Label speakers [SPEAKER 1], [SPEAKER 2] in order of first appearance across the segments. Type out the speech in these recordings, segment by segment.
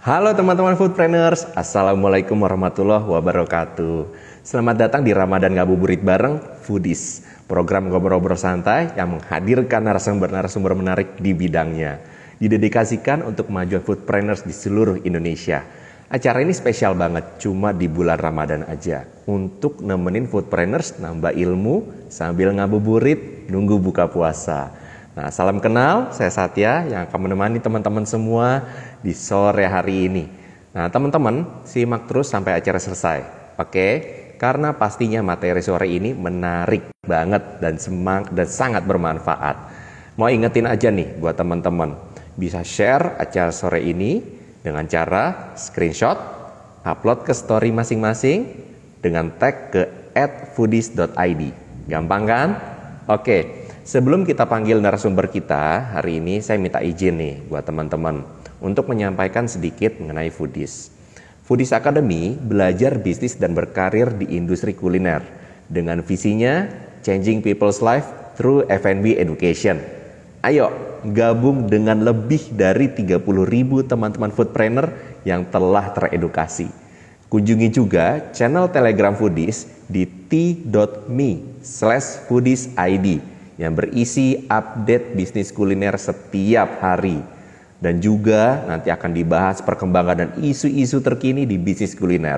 [SPEAKER 1] Halo teman-teman Foodpreneurs, Assalamualaikum warahmatullahi wabarakatuh. Selamat datang di Ramadan Ngabuburit bareng Foodies, program ngobrol-ngobrol santai yang menghadirkan narasumber-narasumber menarik di bidangnya. Didedikasikan untuk kemajuan foodpreneurs di seluruh Indonesia. Acara ini spesial banget, cuma di bulan Ramadan aja. Untuk nemenin foodpreneurs nambah ilmu sambil ngabuburit nunggu buka puasa. Nah, salam kenal, saya Satya yang akan menemani teman-teman semua di sore hari ini. Nah, teman-teman, simak terus sampai acara selesai. Oke? Karena pastinya materi sore ini menarik banget dan sangat bermanfaat. Mau ingetin aja nih buat teman-teman, bisa share acara sore ini dengan cara screenshot, upload ke story masing-masing dengan tag ke @foodies.id. Gampang kan? Oke. Sebelum kita panggil narasumber kita, hari ini saya minta izin nih buat teman-teman untuk menyampaikan sedikit mengenai Foodies. Foodies Academy belajar bisnis dan berkarir di industri kuliner dengan visinya Changing People's Life through F&B Education. Ayo gabung dengan lebih dari 30.000 teman-teman foodpreneur yang telah teredukasi. Kunjungi juga channel Telegram Foodies di t.me/foodiesid yang berisi update bisnis kuliner setiap hari. Dan juga nanti akan dibahas perkembangan dan isu-isu terkini di bisnis kuliner.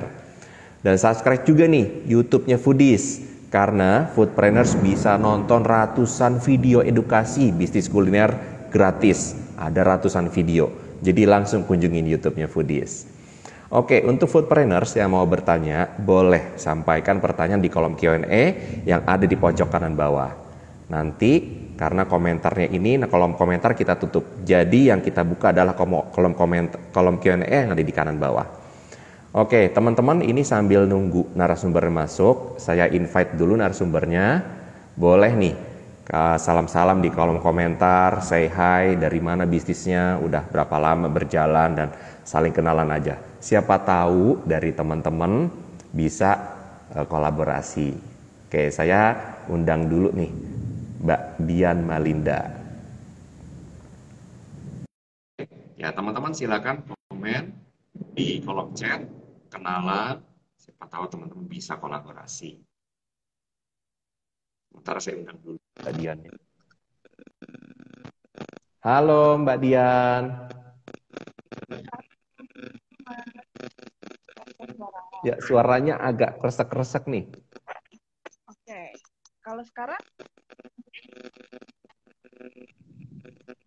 [SPEAKER 1] Dan subscribe juga nih YouTube-nya Foodies, karena foodpreneurs bisa nonton ratusan video edukasi bisnis kuliner gratis. Ada ratusan video, jadi langsung kunjungin YouTube-nya Foodies. Oke, untuk foodpreneurs yang mau bertanya, boleh sampaikan pertanyaan di kolom Q&A yang ada di pojok kanan bawah. Nanti karena komentarnya ini, kolom komentar kita tutup. Jadi yang kita buka adalah kolom Q&A yang ada di kanan bawah. Oke, teman-teman, ini sambil nunggu narasumber masuk, saya invite dulu narasumbernya. Boleh nih, salam-salam di kolom komentar, say hi, dari mana bisnisnya, udah berapa lama berjalan, dan saling kenalan aja. Siapa tahu dari teman-teman bisa kolaborasi. Oke, saya undang dulu nih Mbak Dian Malinda. Ya, teman-teman silakan komen di kolom chat, kenalan, siapa tahu teman-teman bisa kolaborasi. Sementara saya undang dulu Mbak Dian. Halo Mbak Dian. Ya, suaranya agak kresek-kresek nih.
[SPEAKER 2] Oke, kalau sekarang?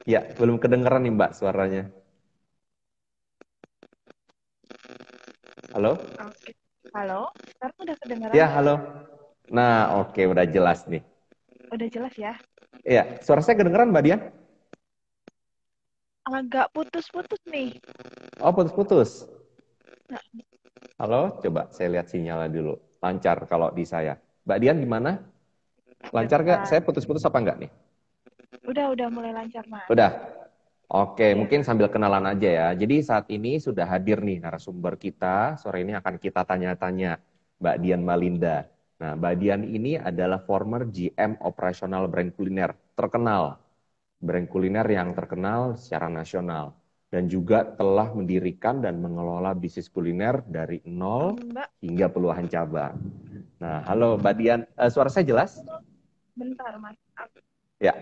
[SPEAKER 1] Ya, belum kedengeran nih Mbak suaranya. Halo?
[SPEAKER 2] Oke. Halo, sekarang udah kedengaran?
[SPEAKER 1] Ya, halo. Nah, oke, udah jelas nih.
[SPEAKER 2] Udah jelas ya?
[SPEAKER 1] Iya, suara saya kedengeran Mbak Dian?
[SPEAKER 2] Agak putus-putus nih.
[SPEAKER 1] Oh, putus-putus.
[SPEAKER 2] Nah,
[SPEAKER 1] Halo, coba saya lihat sinyalnya dulu. Lancar kalau di saya. Mbak Dian gimana? Lancar gak?
[SPEAKER 2] bentar.
[SPEAKER 1] Saya putus-putus apa enggak nih?
[SPEAKER 2] Udah mulai lancar, Mas.
[SPEAKER 1] Udah. Oke,
[SPEAKER 2] Ya.
[SPEAKER 1] mungkin sambil kenalan aja ya. Jadi saat ini sudah hadir nih narasumber kita. Sore ini akan kita tanya-tanya Mbak Dian Malinda. Nah, Mbak Dian ini adalah former GM operasional brand kuliner terkenal. Brand kuliner yang terkenal secara nasional. Dan juga telah mendirikan dan mengelola bisnis kuliner dari nol
[SPEAKER 2] Mbak,
[SPEAKER 1] hingga puluhan cabang. Nah, halo Mbak Dian. Suara saya jelas?
[SPEAKER 2] bentar, Mas.
[SPEAKER 1] Ya,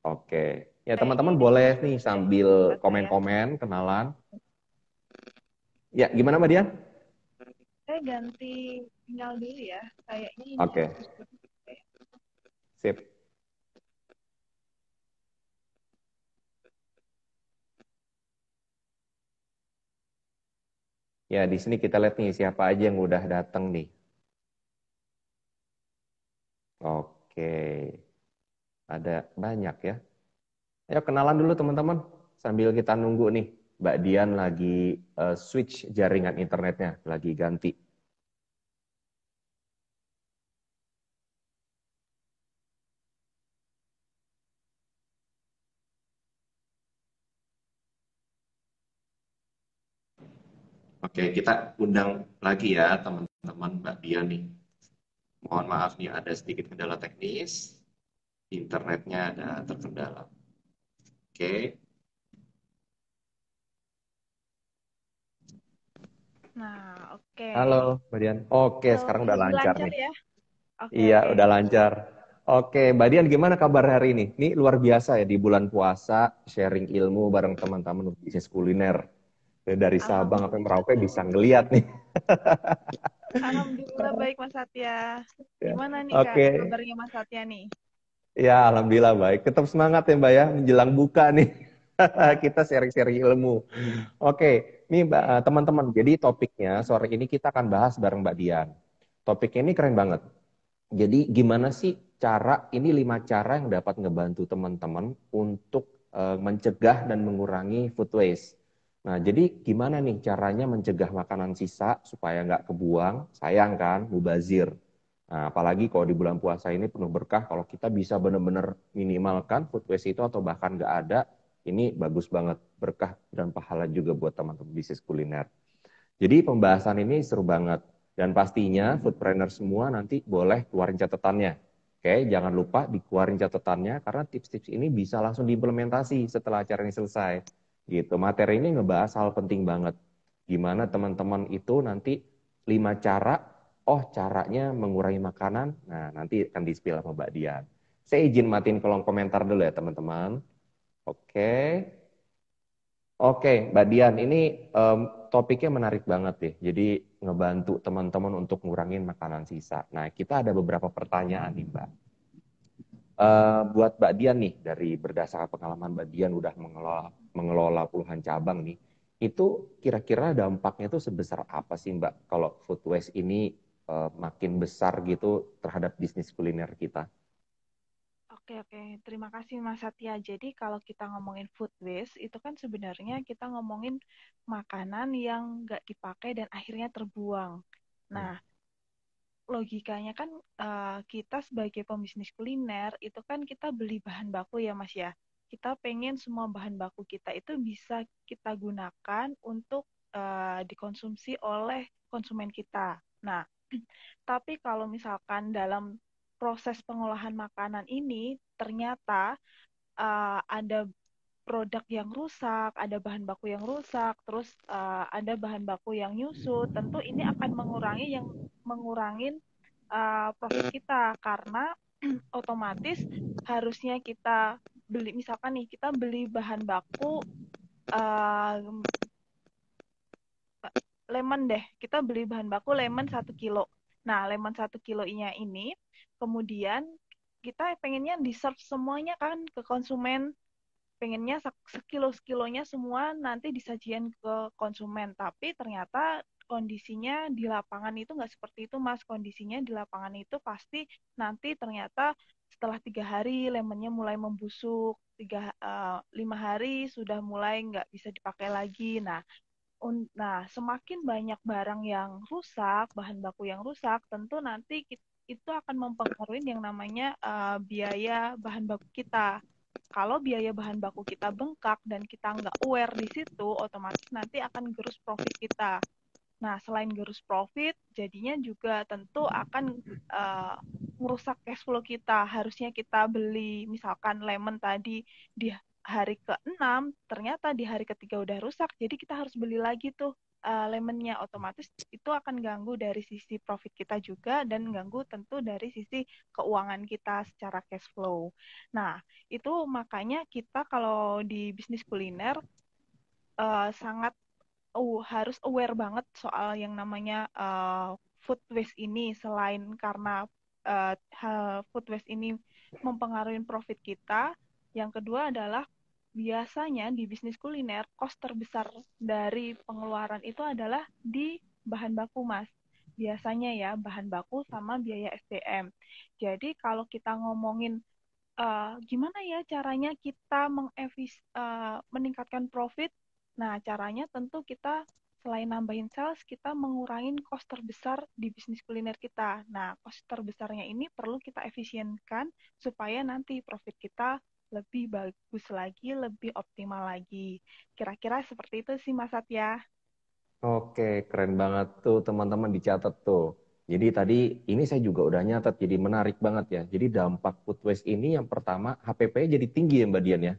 [SPEAKER 1] oke. Ya,
[SPEAKER 2] Kayaknya
[SPEAKER 1] teman-teman
[SPEAKER 2] ini
[SPEAKER 1] boleh
[SPEAKER 2] sinyal
[SPEAKER 1] nih
[SPEAKER 2] deh
[SPEAKER 1] sambil
[SPEAKER 2] buat saya.
[SPEAKER 1] komen-komen, kenalan. Ya, gimana Mbak Dian?
[SPEAKER 2] Saya ganti sinyal dulu ya. Kayaknya ini
[SPEAKER 1] Oke,
[SPEAKER 2] putus-putus.
[SPEAKER 1] sip. Ya, di sini kita lihat nih siapa aja yang udah datang nih. Oke, ada banyak ya. Ayo kenalan dulu teman-teman. Sambil kita nunggu nih, Mbak Dian lagi switch jaringan internetnya, lagi ganti. Oke, kita undang lagi ya teman-teman Mbak Dian nih. Mohon maaf nih ada sedikit kendala teknis, internetnya ada terkendala. Oke.
[SPEAKER 2] Nah, oke.
[SPEAKER 1] Halo, Mbak Dian. Oke,
[SPEAKER 2] Halo,
[SPEAKER 1] sekarang udah
[SPEAKER 2] lebih
[SPEAKER 1] lancar
[SPEAKER 2] lancar
[SPEAKER 1] nih.
[SPEAKER 2] ya? Oke,
[SPEAKER 1] Iya,
[SPEAKER 2] oke.
[SPEAKER 1] udah lancar. Oke, Mbak Dian gimana kabar hari ini? Ini luar biasa ya di bulan puasa, sharing ilmu bareng teman-teman bisnis kuliner. Dari Sabang sampai
[SPEAKER 2] Alhamdulillah.
[SPEAKER 1] Merauke bisa ngeliat nih.
[SPEAKER 2] Alhamdulillah baik Mas Satya.
[SPEAKER 1] Ya.
[SPEAKER 2] Gimana nih Kak
[SPEAKER 1] Oke,
[SPEAKER 2] kabarnya Mas Satya nih?
[SPEAKER 1] ya alhamdulillah baik. Tetap semangat ya Mbak ya, menjelang buka nih. Kita sharing-sharing ilmu. Oke, nih
[SPEAKER 2] Oke.
[SPEAKER 1] teman-teman. Jadi topiknya sore ini kita akan bahas bareng Mbak Dian. Topiknya ini keren banget. Jadi gimana sih cara, ini 5 cara yang dapat ngebantu teman-teman untuk mencegah dan mengurangi food waste. Nah, jadi gimana nih caranya mencegah makanan sisa supaya nggak kebuang, sayang kan, mubazir. Nah, apalagi kalau di bulan puasa ini penuh berkah, kalau kita bisa benar-benar minimalkan food waste itu atau bahkan nggak ada, ini bagus banget, berkah dan pahala juga buat teman-teman bisnis kuliner. Jadi pembahasan ini seru banget. Dan pastinya foodpreneur semua nanti boleh keluarin catatannya. Oke, jangan lupa dikeluarin catatannya karena tips-tips ini bisa langsung diimplementasi setelah acara ini selesai. Gitu. Materi ini ngebahas hal penting banget. Gimana teman-teman itu nanti 5 cara, oh caranya mengurangi makanan, nah nanti akan di-spill sama Mbak Dian. Saya izin matiin kolom komentar dulu ya teman-teman. Oke. Oke, Mbak Dian, ini topiknya menarik banget deh. Jadi ngebantu teman-teman untuk ngurangin makanan sisa. Nah, kita ada beberapa pertanyaan nih, Mbak. Buat Mbak Dian nih, dari berdasarkan pengalaman Mbak Dian udah mengelola puluhan cabang nih, itu kira-kira dampaknya itu sebesar apa sih, Mbak, kalau food waste ini makin besar gitu terhadap bisnis kuliner kita?
[SPEAKER 2] Oke, oke. Terima kasih Mas Satya. Jadi kalau kita ngomongin food waste, itu kan sebenarnya kita ngomongin makanan yang nggak dipakai dan akhirnya terbuang.
[SPEAKER 1] Hmm.
[SPEAKER 2] Nah, logikanya kan kita sebagai pembisnis kuliner, itu kan kita beli bahan baku ya Mas ya. Kita pengen semua bahan baku kita itu bisa kita gunakan untuk dikonsumsi oleh konsumen kita. Nah, tapi kalau misalkan dalam proses pengolahan makanan ini ternyata ada produk yang rusak, ada bahan baku yang rusak, terus ada bahan baku yang nyusut, tentu ini akan mengurangin profit kita karena otomatis harusnya kita beli misalkan nih kita beli bahan baku uh, lemon deh, kita beli bahan baku lemon 1 kilo. Nah, lemon 1 kilonya ini, kemudian kita pengennya di-serve semuanya kan ke konsumen, pengennya sekilo-sekilonya semua nanti disajikan ke konsumen. Tapi ternyata kondisinya di lapangan itu nggak seperti itu, Mas. Kondisinya di lapangan itu pasti nanti ternyata setelah 3 hari lemonnya mulai membusuk, 5 hari sudah mulai nggak bisa dipakai lagi. Nah, semakin banyak barang yang rusak, bahan baku yang rusak, tentu nanti itu akan mempengaruhi yang namanya biaya bahan baku kita. Kalau biaya bahan baku kita bengkak dan kita nggak aware di situ, otomatis nanti akan gerus profit kita. Nah, selain gerus profit, jadinya juga tentu akan uh, merusak cash flow kita. Harusnya kita beli misalkan lemon tadi di hari ke-6, ternyata di hari ketiga udah rusak, jadi kita harus beli lagi tuh lemonnya. Otomatis itu akan ganggu dari sisi profit kita juga dan ganggu tentu dari sisi keuangan kita secara cash flow. Nah, itu makanya kita kalau di bisnis kuliner sangat harus aware banget soal yang namanya food waste ini selain karena food waste ini mempengaruhi profit kita. Yang kedua adalah biasanya di bisnis kuliner cost terbesar dari pengeluaran itu adalah di bahan baku, Mas. Biasanya ya bahan baku sama biaya SDM. Jadi kalau kita ngomongin gimana ya caranya kita meningkatkan profit? Nah, caranya tentu kita selain nambahin sales, kita mengurangin cost terbesar di bisnis kuliner kita. Nah, cost terbesarnya ini perlu kita efisienkan supaya nanti profit kita lebih bagus lagi, lebih optimal lagi. Kira-kira seperti itu sih Mas Satya.
[SPEAKER 1] Oke, keren banget tuh teman-teman dicatat tuh. Jadi tadi ini saya juga udah nyatat, jadi menarik banget ya. Jadi dampak food waste ini yang pertama HPP jadi tinggi ya Mbak Dian ya.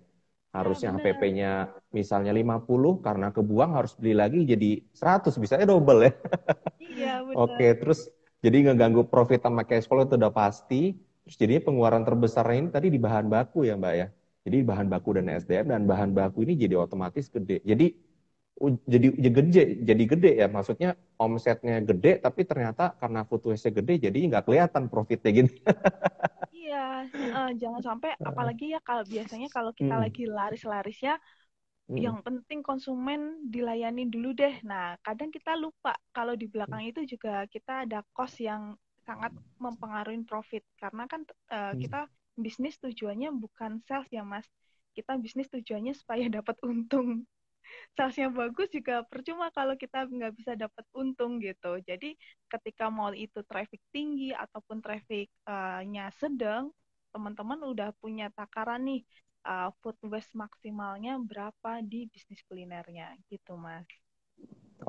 [SPEAKER 2] Ya,
[SPEAKER 1] Harusnya
[SPEAKER 2] bener.
[SPEAKER 1] HPP-nya misalnya 50, karena kebuang harus beli lagi jadi 100, bisanya double ya.
[SPEAKER 2] Iya,
[SPEAKER 1] Oke,
[SPEAKER 2] bener.
[SPEAKER 1] terus jadi ngeganggu profit sama cash flow itu udah pasti. Terus jadinya pengeluaran terbesarnya ini tadi di bahan baku ya Mbak ya. Jadi bahan baku dan SDM, dan bahan baku ini jadi otomatis gede. Jadi gede ya. Maksudnya omsetnya gede, tapi ternyata karena food waste-nya gede, jadi nggak kelihatan profitnya gitu.
[SPEAKER 2] Iya, jangan sampai, apalagi ya kalau biasanya kalau kita
[SPEAKER 1] Hmm,
[SPEAKER 2] lagi laris-larisnya,
[SPEAKER 1] hmm,
[SPEAKER 2] yang penting konsumen dilayani dulu deh. Nah, kadang kita lupa kalau di belakang itu juga kita ada cost yang sangat mempengaruhi profit. Karena kan
[SPEAKER 1] hmm.
[SPEAKER 2] kita bisnis tujuannya bukan sales ya, Mas. Kita bisnis tujuannya supaya dapat untung. Salesnya bagus juga percuma kalau kita nggak bisa dapat untung gitu. Jadi ketika mall itu traffic tinggi ataupun traffic-nya sedang, teman-teman udah punya takaran nih, food waste maksimalnya berapa di bisnis kulinernya gitu, Mas.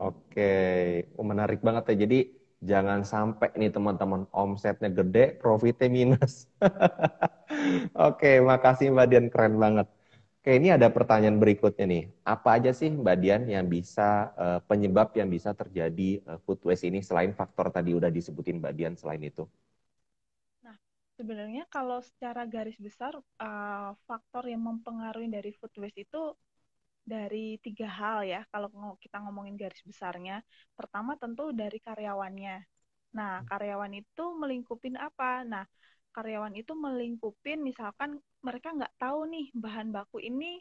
[SPEAKER 1] Oke, menarik banget ya. Jadi jangan sampai nih teman-teman omsetnya gede, profitnya minus. Oke, makasih Mbak Dian, keren banget. Oke, ini ada pertanyaan berikutnya nih. Apa aja sih Mbak Dian yang bisa penyebab yang bisa terjadi food waste ini, selain faktor tadi udah disebutin Mbak Dian selain itu?
[SPEAKER 2] Nah, sebenarnya kalau secara garis besar, faktor yang mempengaruhi dari food waste itu dari tiga hal ya, kalau kita ngomongin garis besarnya. Pertama tentu dari karyawannya. Nah, karyawan itu melingkupin apa? Nah, karyawan itu melingkupin misalkan mereka nggak tahu nih bahan baku ini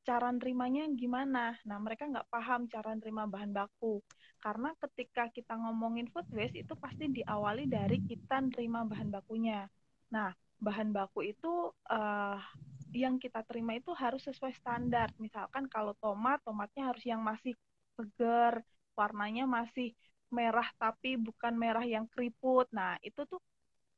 [SPEAKER 2] cara nerimanya gimana. Nah, mereka nggak paham cara nerima bahan baku. Karena ketika kita ngomongin food waste, itu pasti diawali dari kita nerima bahan bakunya. Nah, bahan baku itu yang kita terima itu harus sesuai standar. Misalkan kalau tomat, tomatnya harus yang masih segar, warnanya masih merah tapi bukan merah yang keriput. Nah, itu tuh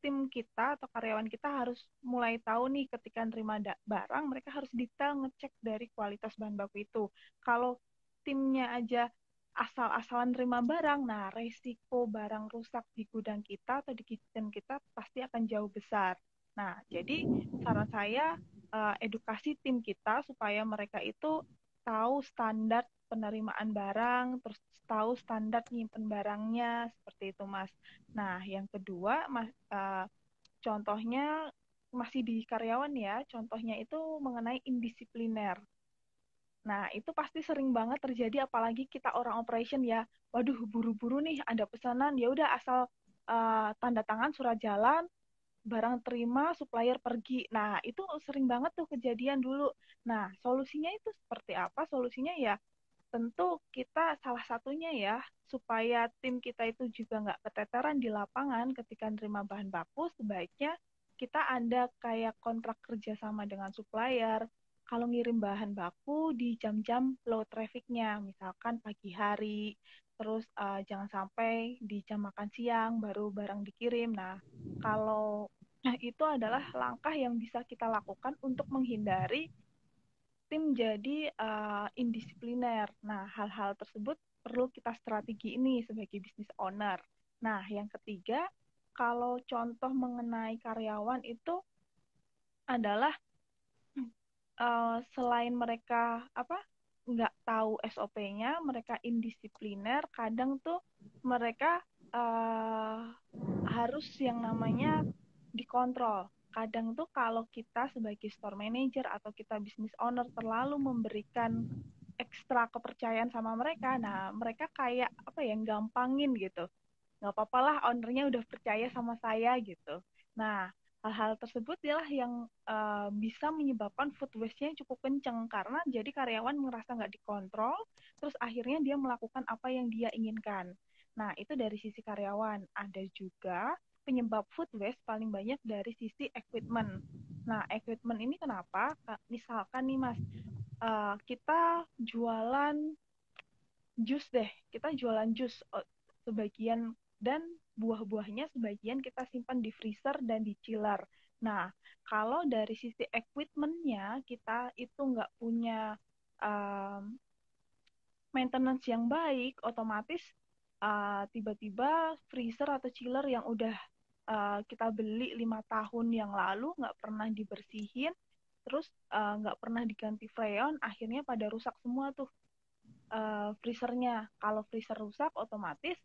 [SPEAKER 2] tim kita atau karyawan kita harus mulai tahu nih ketika nerima barang, mereka harus detail ngecek dari kualitas bahan baku itu. Kalau timnya aja asal-asalan nerima barang, nah resiko barang rusak di gudang kita atau di kitchen kita pasti akan jauh besar. Nah, jadi saran saya edukasi tim kita supaya mereka itu tahu standar penerimaan barang, terus tahu standar nyimpen barangnya, seperti itu, Mas. Nah, yang kedua, contohnya masih di karyawan ya, contohnya itu mengenai indisipliner. Nah, itu pasti sering banget terjadi apalagi kita orang operation ya. Waduh, buru-buru nih ada pesanan, ya udah asal tanda tangan surat jalan, barang terima, supplier pergi. Nah, itu sering banget tuh kejadian dulu. Nah, solusinya itu seperti apa? Solusinya ya tentu kita salah satunya ya, supaya tim kita itu juga nggak keteteran di lapangan ketika nerima bahan baku, sebaiknya kita ada kayak kontrak kerja sama dengan supplier. Kalau ngirim bahan baku di jam-jam low trafficnya, misalkan pagi hari, terus jangan sampai di jam makan siang baru barang dikirim. Nah, kalau itu adalah langkah yang bisa kita lakukan untuk menghindari tim jadi indisipliner. Nah, hal-hal tersebut perlu kita strategi ini sebagai business owner. Nah, yang ketiga, kalau contoh mengenai karyawan itu adalah selain mereka apa nggak tahu SOP-nya, mereka indisipliner, kadang tuh mereka uh, harus yang namanya dikontrol. Kadang tuh kalau kita sebagai store manager atau kita business owner terlalu memberikan ekstra kepercayaan sama mereka, nah mereka kayak apa ya, gampangin gitu. Nggak apa-apa lah, ownernya udah percaya sama saya gitu. Nah, hal-hal tersebut adalah yang bisa menyebabkan food waste-nya cukup kenceng karena jadi karyawan merasa nggak dikontrol, terus akhirnya dia melakukan apa yang dia inginkan. Nah, itu dari sisi karyawan. Ada juga penyebab food waste paling banyak dari sisi equipment. Nah, equipment ini kenapa? Misalkan nih Mas, kita jualan jus deh, kita jualan jus sebagian, dan buah-buahnya sebagian kita simpan di freezer dan di chiller. Nah, kalau dari sisi equipment-nya kita itu nggak punya um, maintenance yang baik, otomatis tiba-tiba freezer atau chiller yang udah kita beli 5 tahun yang lalu nggak pernah dibersihin, terus nggak pernah diganti freon, akhirnya pada rusak semua tuh freezernya. Kalau freezer rusak, otomatis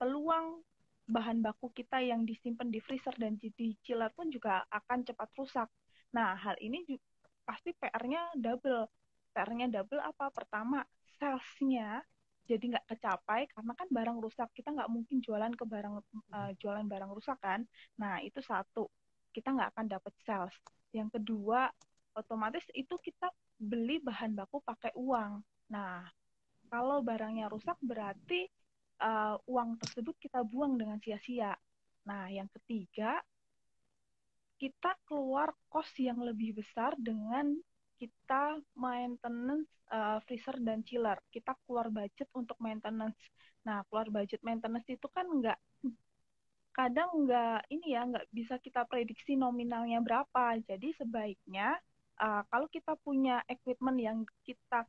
[SPEAKER 2] peluang bahan baku kita yang disimpan di freezer dan di chiller pun juga akan cepat rusak. Nah, hal ini pasti PR-nya double. PR-nya double apa? Pertama, sales-nya jadi nggak kecapai karena kan barang rusak. Kita nggak mungkin jualan barang rusak kan. Nah, itu satu. Kita nggak akan dapat sales. Yang kedua, otomatis itu kita beli bahan baku pakai uang. Nah, kalau barangnya rusak berarti uang tersebut kita buang dengan sia-sia. Nah, yang ketiga, kita keluar cost yang lebih besar dengan kita maintenance freezer dan chiller. Kita keluar budget untuk maintenance. Nah, keluar budget maintenance itu kan kadang nggak bisa kita prediksi nominalnya berapa. Jadi sebaiknya kalau kita punya equipment yang kita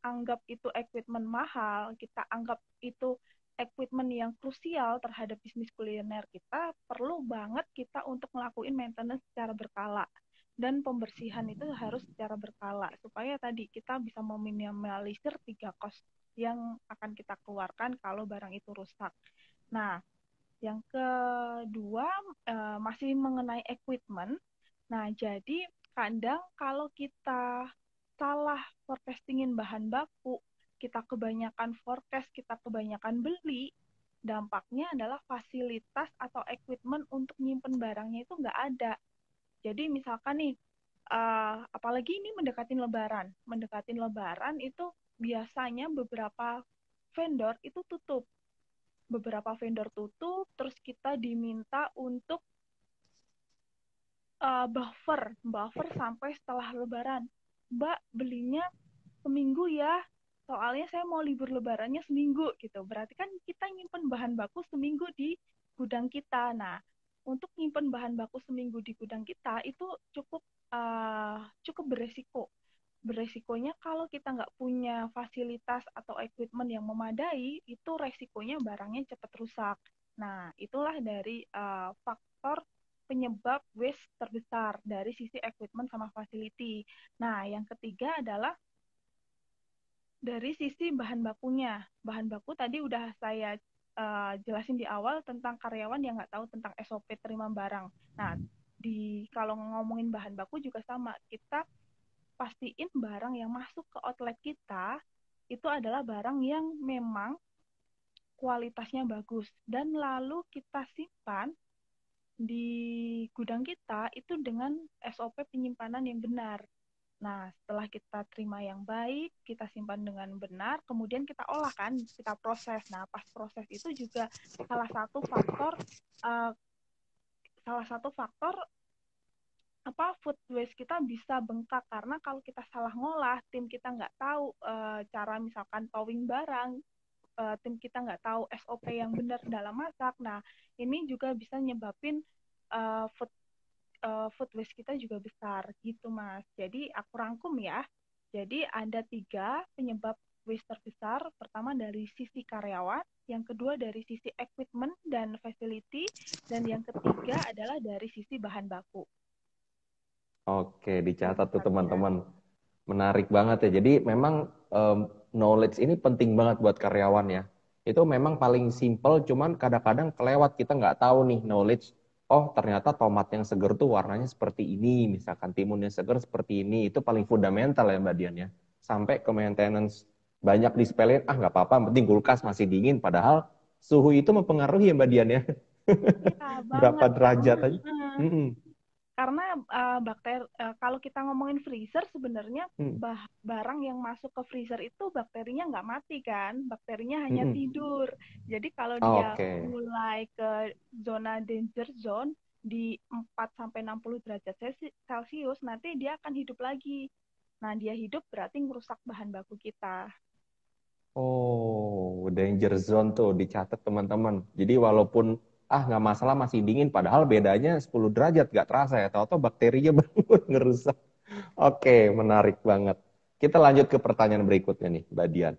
[SPEAKER 2] anggap itu equipment mahal, kita anggap itu equipment yang krusial terhadap bisnis kuliner kita, perlu banget kita untuk ngelakuin maintenance secara berkala. Dan pembersihan itu harus secara berkala, supaya tadi kita bisa meminimalisir 3 cost yang akan kita keluarkan kalau barang itu rusak. Nah, yang kedua masih mengenai equipment. Nah, jadi kadang kalau kita salah forecastingin bahan baku, kita kebanyakan forecast, kita kebanyakan beli, dampaknya adalah fasilitas atau equipment untuk nyimpen barangnya itu nggak ada. Jadi misalkan nih, apalagi ini mendekatin lebaran itu biasanya beberapa vendor tutup, terus kita diminta untuk buffer sampai setelah lebaran. Mbak, belinya seminggu ya, soalnya saya mau libur lebarannya seminggu gitu. Berarti kan kita nyimpen bahan baku seminggu di gudang kita. Nah, untuk nyimpen bahan baku seminggu di gudang kita itu cukup beresiko. Beresikonya kalau kita nggak punya fasilitas atau equipment yang memadai, itu resikonya barangnya cepat rusak. Nah, itulah dari faktor penyebab waste terbesar dari sisi equipment sama facility. Nah, yang ketiga adalah dari sisi bahan bakunya. Bahan baku tadi udah saya jelasin di awal tentang karyawan yang nggak tahu tentang SOP terima barang. Nah, kalau ngomongin bahan baku juga sama. Kita pastiin barang yang masuk ke outlet kita itu adalah barang yang memang kualitasnya bagus. Dan lalu kita simpan di gudang kita itu dengan SOP penyimpanan yang benar. Nah, setelah kita terima yang baik, kita simpan dengan benar, kemudian kita olah kan, kita proses. Nah, pas proses itu juga salah satu faktor uh, food waste kita bisa bengkak karena kalau kita salah ngolah, tim kita nggak tahu cara misalkan towing barang, tim kita nggak tahu SOP yang benar dalam masak. Nah, ini juga bisa nyebabin food waste kita juga besar gitu Mas. Jadi aku rangkum ya. Jadi ada 3 penyebab waste terbesar. Pertama dari sisi karyawan, yang kedua dari sisi equipment dan facility, dan yang ketiga adalah dari sisi bahan baku.
[SPEAKER 1] Oke, dicatat tuh
[SPEAKER 2] Ya.
[SPEAKER 1] teman-teman. Menarik banget ya. Jadi memang knowledge ini penting banget buat karyawan ya. Itu memang paling simple, cuman kadang-kadang kelewat kita nggak tahu nih knowledge. Oh, ternyata tomat yang seger tuh warnanya seperti ini, misalkan timun yang seger seperti ini. Itu paling fundamental ya Mbak Dian ya. Sampai ke maintenance banyak disepelein, ah nggak apa-apa, yang penting kulkas masih dingin. Padahal suhu itu mempengaruhi ya Mbak Dian ya.
[SPEAKER 2] Iya
[SPEAKER 1] Berapa
[SPEAKER 2] banget
[SPEAKER 1] derajat
[SPEAKER 2] karena
[SPEAKER 1] aja. Mm-mm.
[SPEAKER 2] karena kalau kita ngomongin freezer sebenarnya
[SPEAKER 1] Mm.
[SPEAKER 2] barang yang masuk ke freezer itu bakterinya nggak mati kan, bakterinya hanya
[SPEAKER 1] Mm-mm.
[SPEAKER 2] tidur. Jadi kalau dia
[SPEAKER 1] Oke.
[SPEAKER 2] mulai ke zona danger zone di 4 sampai 60 derajat Celcius, nanti dia akan hidup lagi. Nah, dia hidup berarti ngerusak bahan baku kita.
[SPEAKER 1] Oh, danger zone tuh dicatat teman-teman. Jadi walaupun nggak masalah masih dingin, padahal bedanya 10 derajat nggak terasa ya. Tahu-tahu bakterinya bangun ngerusak. Oke, menarik banget. Kita lanjut ke pertanyaan berikutnya nih, Mbak Dian.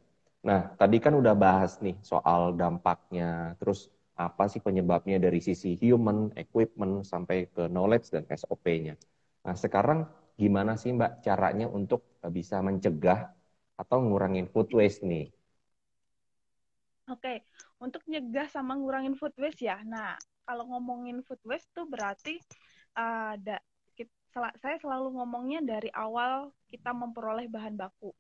[SPEAKER 1] Nah, tadi kan udah bahas nih soal dampaknya, terus apa sih penyebabnya dari sisi human, equipment, sampai ke knowledge dan SOP-nya. Nah, sekarang gimana sih Mbak caranya untuk bisa mencegah atau ngurangin food waste nih?
[SPEAKER 2] Oke, untuk nyegah sama ngurangin food waste ya. Nah, kalau ngomongin food waste tuh berarti ada saya selalu ngomongnya dari awal kita memperoleh bahan baku.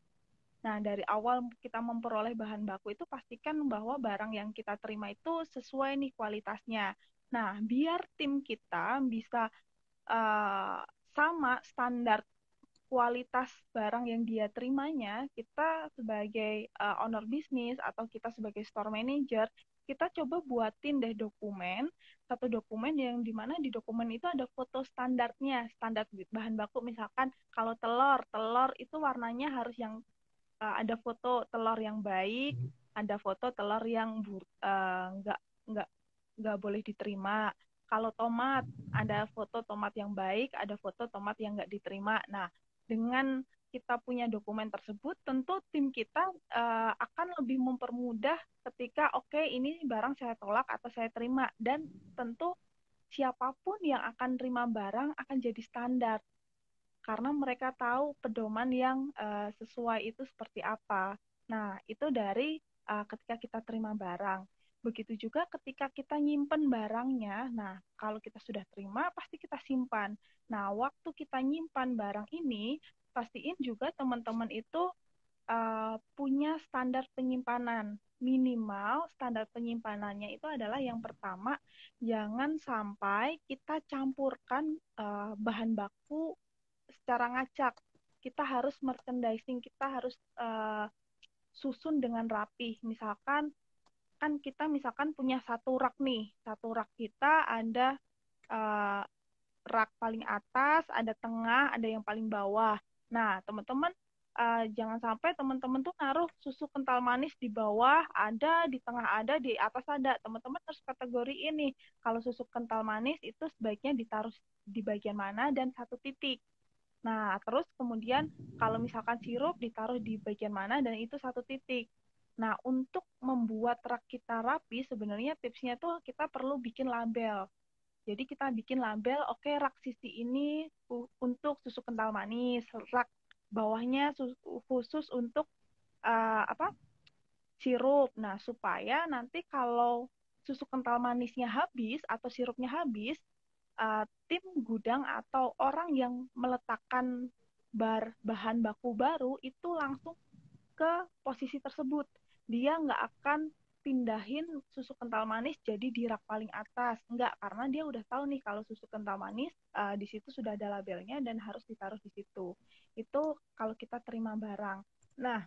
[SPEAKER 2] Nah, dari awal kita memperoleh bahan baku itu pastikan bahwa barang yang kita terima itu sesuai nih kualitasnya. Nah, biar tim kita bisa uh, sama standar kualitas barang yang dia terimanya, kita sebagai owner bisnis atau kita sebagai store manager, kita coba buatin deh satu dokumen yang dimana di dokumen itu ada foto standarnya, standar bahan baku misalkan kalau telur itu warnanya harus yang ada foto telur yang baik, ada foto telur yang nggak nggak boleh diterima. Kalau tomat, ada foto tomat yang baik, ada foto tomat yang nggak diterima. Nah, dengan kita punya dokumen tersebut, tentu tim kita akan lebih mempermudah ketika oke, ini barang saya tolak atau saya terima, dan tentu siapapun yang akan terima barang akan jadi standar karena mereka tahu pedoman yang sesuai itu seperti apa. Nah, itu dari ketika kita terima barang. Begitu juga ketika kita nyimpen barangnya. Nah, kalau kita sudah terima, pasti kita simpan. Nah, waktu kita nyimpan barang ini, pastiin juga teman-teman itu punya standar penyimpanan. Minimal standar penyimpanannya itu adalah yang pertama, jangan sampai kita campurkan bahan baku secara ngacak. Kita harus merchandising, kita harus susun dengan rapih. Misalkan kan kita misalkan punya satu rak nih, satu rak kita ada uh, rak paling atas, ada tengah, ada yang paling bawah. Nah, teman-teman jangan sampai teman-teman tuh naruh susu kental manis di bawah ada, di tengah ada, di atas ada. Teman-teman harus kategori ini. Kalau susu kental manis itu sebaiknya ditaruh di bagian mana dan satu titik. Nah, terus kemudian kalau misalkan sirup ditaruh di bagian mana dan itu satu titik. Nah, untuk membuat rak kita rapi, sebenarnya tipsnya tuh kita perlu bikin label. Jadi kita bikin label, oke, rak sisi ini untuk susu kental manis, rak bawahnya khusus untuk apa? Sirup. Nah, supaya nanti kalau susu kental manisnya habis atau sirupnya habis, tim gudang atau orang yang meletakkan bahan baku baru itu langsung ke posisi tersebut. Dia nggak akan pindahin susu kental manis jadi di rak paling atas. Nggak, karena dia udah tahu nih kalau susu kental manis di situ sudah ada labelnya dan harus ditaruh di situ. Itu kalau kita terima barang. Nah,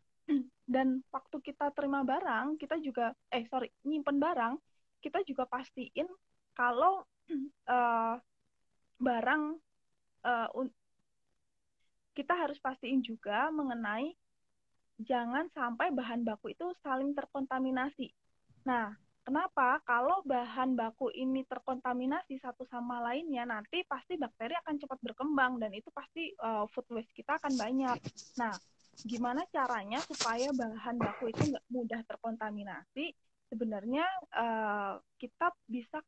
[SPEAKER 2] dan waktu kita terima barang, kita juga, nyimpen barang, kita juga pastiin kalau uh, barang uh, kita harus pastiin juga mengenai jangan sampai bahan baku itu saling terkontaminasi. Nah, kenapa? Kalau bahan baku ini terkontaminasi satu sama lainnya, nanti pasti bakteri akan cepat berkembang dan itu pasti food waste kita akan banyak. Nah, gimana caranya supaya bahan baku itu nggak mudah terkontaminasi? Sebenarnya kita bisa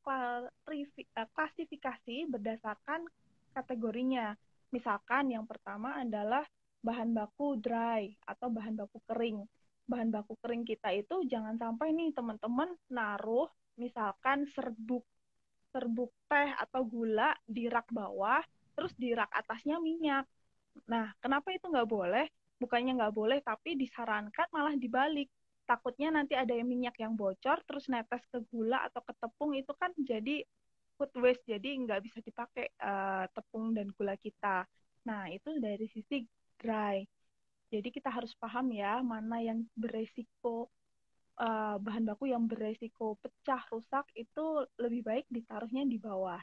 [SPEAKER 2] klasifikasi berdasarkan kategorinya. Misalkan yang pertama adalah bahan baku dry atau bahan baku kering. Bahan baku kering kita itu jangan sampai nih teman-teman naruh misalkan serbuk serbuk teh atau gula di rak bawah, terus di rak atasnya minyak. Nah, kenapa itu nggak boleh? Bukannya nggak boleh, tapi disarankan malah dibalik. Takutnya nanti ada yang minyak yang bocor, terus netes ke gula atau ke tepung, itu kan jadi food waste, jadi nggak bisa dipakai tepung dan gula kita. Nah, itu dari sisi dry. Jadi kita harus paham ya, mana yang beresiko bahan baku yang beresiko pecah, rusak itu lebih baik ditaruhnya di bawah.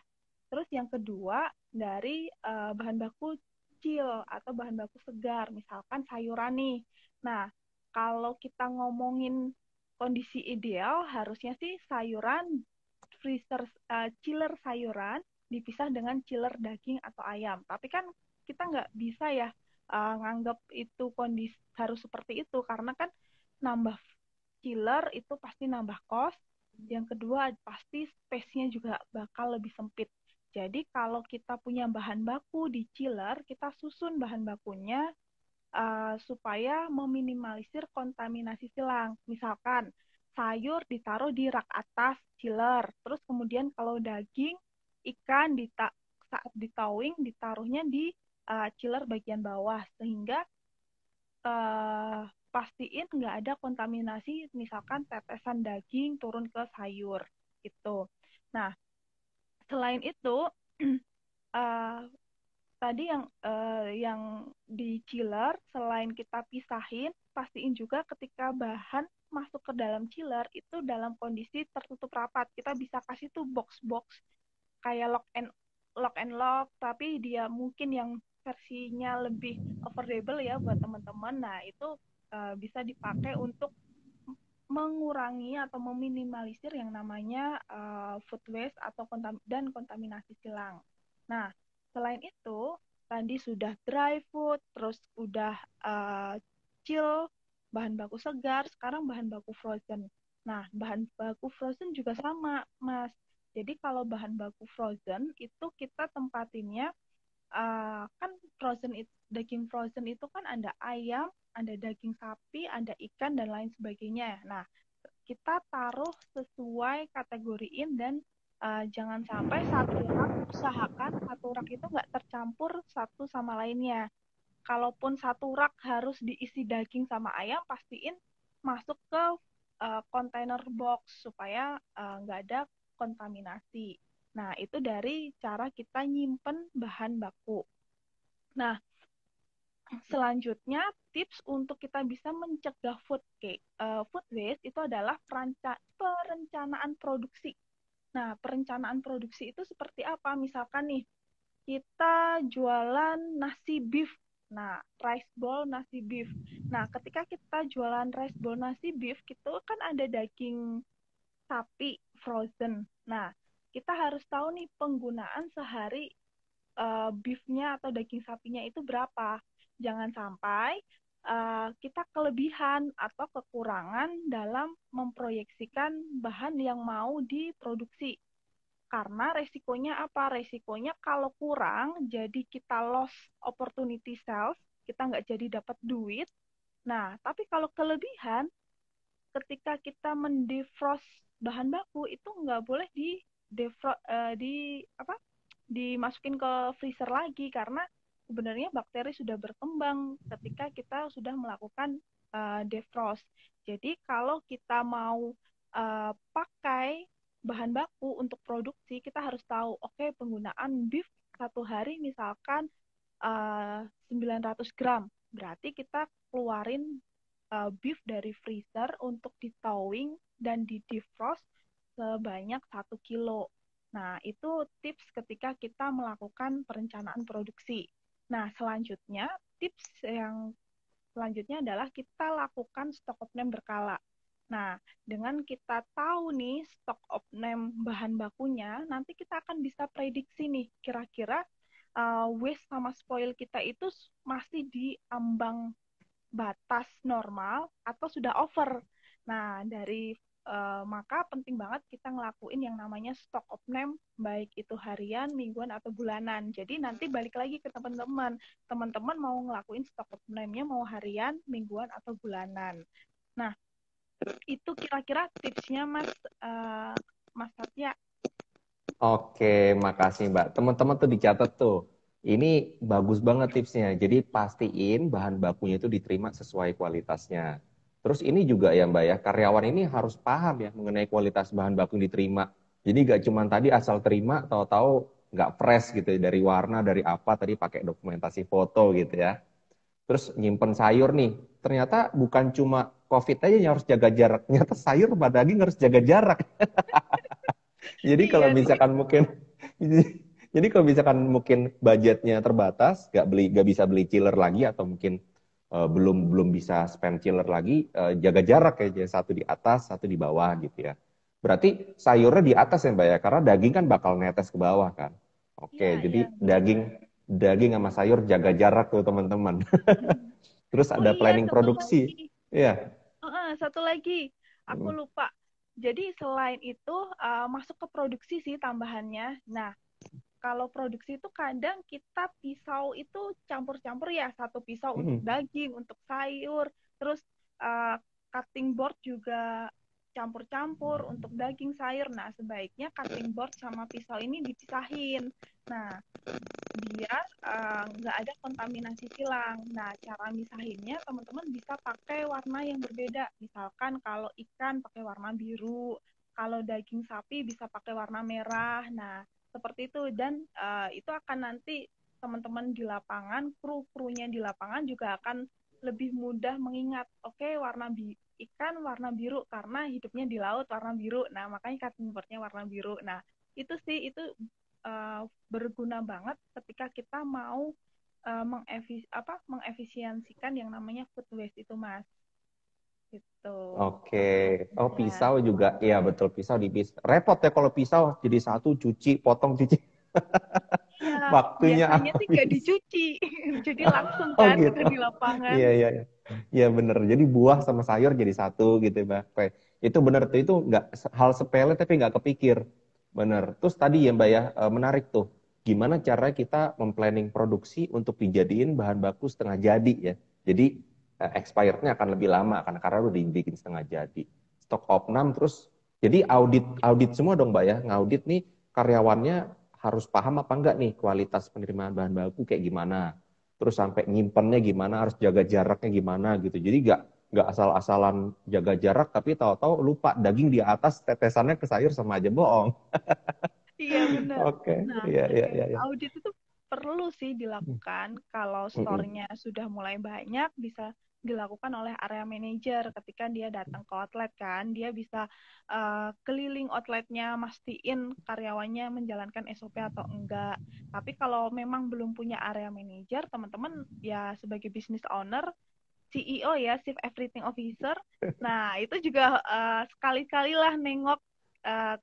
[SPEAKER 2] Terus yang kedua dari bahan baku chill atau bahan baku segar, misalkan sayuran nih. Nah, kalau kita ngomongin kondisi ideal, harusnya sih sayuran freezer chiller sayuran dipisah dengan chiller daging atau ayam. Tapi kan kita nggak bisa ya nganggap itu kondisi harus seperti itu karena kan nambah chiller itu pasti nambah cost. Yang kedua pasti space-nya juga bakal lebih sempit. Jadi kalau kita punya bahan baku di chiller, kita susun bahan bakunya supaya meminimalisir kontaminasi silang. Misalkan sayur ditaruh di rak atas chiller, terus kemudian kalau daging, ikan saat ditowing ditaruhnya di chiller bagian bawah sehingga uh, pastiin nggak ada kontaminasi, misalkan tetesan daging turun ke sayur gitu. Nah, selain itu uh, tadi yang di chiller, selain kita pisahin, pastiin juga ketika bahan masuk ke dalam chiller itu dalam kondisi tertutup rapat. Kita bisa kasih tuh box-box kayak lock and lock, tapi dia mungkin yang versinya lebih affordable ya buat teman-teman. Nah, itu bisa dipakai untuk mengurangi atau meminimalisir yang namanya food waste atau kontaminasi silang. Nah, selain itu, tadi sudah dry food, terus udah chill, bahan baku segar, sekarang bahan baku frozen. Nah, bahan baku frozen juga sama, Mas. Jadi kalau bahan baku frozen itu kita tempatinnya kan daging frozen itu kan ada ayam, ada daging sapi, ada ikan dan lain sebagainya. Nah, kita taruh sesuai kategoriin dan jangan sampai usahakan satu rak itu nggak tercampur satu sama lainnya. Kalaupun satu rak harus diisi daging sama ayam, pastiin masuk ke kontainer box supaya nggak ada kontaminasi. Nah, itu dari cara kita nyimpen bahan baku. Nah, selanjutnya tips untuk kita bisa mencegah food waste itu adalah perencanaan produksi. Nah, perencanaan produksi itu seperti apa? Misalkan nih, kita jualan nasi beef. Nah, rice bowl nasi beef. Nah, ketika kita jualan rice bowl nasi beef, itu kan ada daging sapi frozen. Nah, kita harus tahu nih penggunaan sehari beefnya atau daging sapinya itu berapa. Jangan sampai kita kelebihan atau kekurangan dalam memproyeksikan bahan yang mau diproduksi. Karena resikonya apa? Resikonya kalau kurang, jadi kita lost opportunity sales, kita nggak jadi dapat duit. Nah, tapi kalau kelebihan, ketika kita mendefrost bahan baku itu nggak boleh di apa dimasukin ke freezer lagi karena sebenarnya bakteri sudah berkembang ketika kita sudah melakukan defrost. Jadi kalau kita mau pakai bahan baku untuk produksi, kita harus tahu, oke, penggunaan beef satu hari misalkan 900 gram. Berarti kita keluarin beef dari freezer untuk di thawing dan di defrost sebanyak 1 kilo. Nah, itu tips ketika kita melakukan perencanaan produksi. Nah, tips yang selanjutnya adalah kita lakukan stock of name berkala. Nah, dengan kita tahu nih stock of name bahan bakunya, nanti kita akan bisa prediksi nih, kira-kira waste sama spoil kita itu masih di ambang batas normal atau sudah over. Nah, maka penting banget kita ngelakuin yang namanya stock of name, baik itu harian, mingguan, atau bulanan. Jadi nanti balik lagi ke teman-teman. Teman-teman mau ngelakuin stock of name-nya mau harian, mingguan, atau bulanan. Nah, itu kira-kira tipsnya Mas Satya.
[SPEAKER 1] Oke, makasih Mbak. Teman-teman tuh dicatat tuh. Ini bagus banget tipsnya. Jadi pastiin bahan bakunya itu diterima sesuai kualitasnya. Terus ini juga ya Mbak ya, karyawan ini harus paham ya mengenai kualitas bahan baku yang diterima. Jadi gak cuma tadi asal terima, tahu-tahu nggak fresh gitu ya, dari warna, dari apa, tadi pakai dokumentasi foto gitu ya. Terus nyimpen sayur nih, ternyata bukan cuma COVID aja yang harus jaga jarak, ternyata sayur sama daging harus jaga jarak. Jadi kalau
[SPEAKER 2] Iya nih.
[SPEAKER 1] misalkan mungkin jadi kalau misalkan mungkin budgetnya terbatas, gak bisa beli chiller lagi atau mungkin belum belum bisa spend chiller lagi, jaga jarak ya, satu di atas, satu di bawah gitu ya. Berarti sayurnya di atas ya Mbak ya, karena daging kan bakal netes ke bawah kan.
[SPEAKER 2] Iya,
[SPEAKER 1] Oke,
[SPEAKER 2] iya,
[SPEAKER 1] jadi
[SPEAKER 2] benar.
[SPEAKER 1] daging daging sama sayur jaga jarak tuh teman-teman. Terus
[SPEAKER 2] Oh
[SPEAKER 1] ada
[SPEAKER 2] iya,
[SPEAKER 1] planning
[SPEAKER 2] satu
[SPEAKER 1] produksi.
[SPEAKER 2] lagi.
[SPEAKER 1] Iya.
[SPEAKER 2] Satu lagi, aku
[SPEAKER 1] Hmm.
[SPEAKER 2] lupa. Jadi selain itu masuk ke produksi sih tambahannya. Nah, kalau produksi itu kadang kita pisau itu campur-campur ya, satu pisau untuk
[SPEAKER 1] Mm-mm.
[SPEAKER 2] daging, untuk sayur, terus uh, cutting board juga campur-campur untuk daging sayur. Nah, sebaiknya cutting board sama pisau ini dipisahin. Nah, biar nggak ada kontaminasi silang. Nah, cara misahinnya teman-teman bisa pakai warna yang berbeda. Misalkan kalau ikan pakai warna biru, kalau daging sapi bisa pakai warna merah. Nah, seperti itu. Dan itu akan nanti teman-teman di lapangan, kru-krunya di lapangan juga akan lebih mudah mengingat, oke, ikan warna biru karena hidupnya di laut warna biru. Nah, makanya cutting boardnya warna biru. Nah, itu sih, itu berguna banget ketika kita mau mengefisiensikan yang namanya food waste itu, Mas. Gitu.
[SPEAKER 1] Oke. Oh,
[SPEAKER 2] Ya.
[SPEAKER 1] pisau juga. Iya, betul. Pisau dipis. Repot ya kalau pisau jadi satu cuci, potong cuci.
[SPEAKER 2] Iya,
[SPEAKER 1] Waktunya
[SPEAKER 2] biasanya sih nggak
[SPEAKER 1] habis.
[SPEAKER 2] dicuci. Jadi langsung
[SPEAKER 1] Oh
[SPEAKER 2] kan
[SPEAKER 1] gitu.
[SPEAKER 2] di lapangan.
[SPEAKER 1] Iya, iya, iya. Iya bener. Jadi buah sama sayur jadi satu gitu ya, Mbak. Oke. Itu bener tuh. Itu nggak hal sepele tapi nggak kepikir. Bener. Terus tadi ya Mbak ya, menarik tuh. Gimana cara kita memplanning produksi untuk dijadiin bahan baku setengah jadi ya. Jadi expirednya akan lebih lama karena udah dibikin setengah jadi. Stok opnam terus jadi audit audit semua dong Mbak ya. Ngaudit nih karyawannya harus paham apa enggak nih kualitas penerimaan bahan baku kayak gimana, terus sampai nyimpennya gimana, harus jaga jaraknya gimana gitu. Jadi nggak asal-asalan jaga jarak tapi tahu-tahu lupa daging di atas tetesannya ke sayur sama aja bohong.
[SPEAKER 2] Iya, benar.
[SPEAKER 1] Oke,
[SPEAKER 2] Nah,
[SPEAKER 1] iya iya iya iya.
[SPEAKER 2] audit itu perlu sih dilakukan. Kalau
[SPEAKER 1] Mm-mm.
[SPEAKER 2] store-nya sudah mulai banyak, bisa dilakukan oleh area manager ketika dia datang ke outlet kan. Dia bisa keliling outletnya, mastiin karyawannya menjalankan SOP atau enggak. Tapi kalau memang belum punya area manager, teman-teman ya sebagai business owner, CEO ya, Chief Everything Officer. Nah, itu juga sekali-kali lah nengok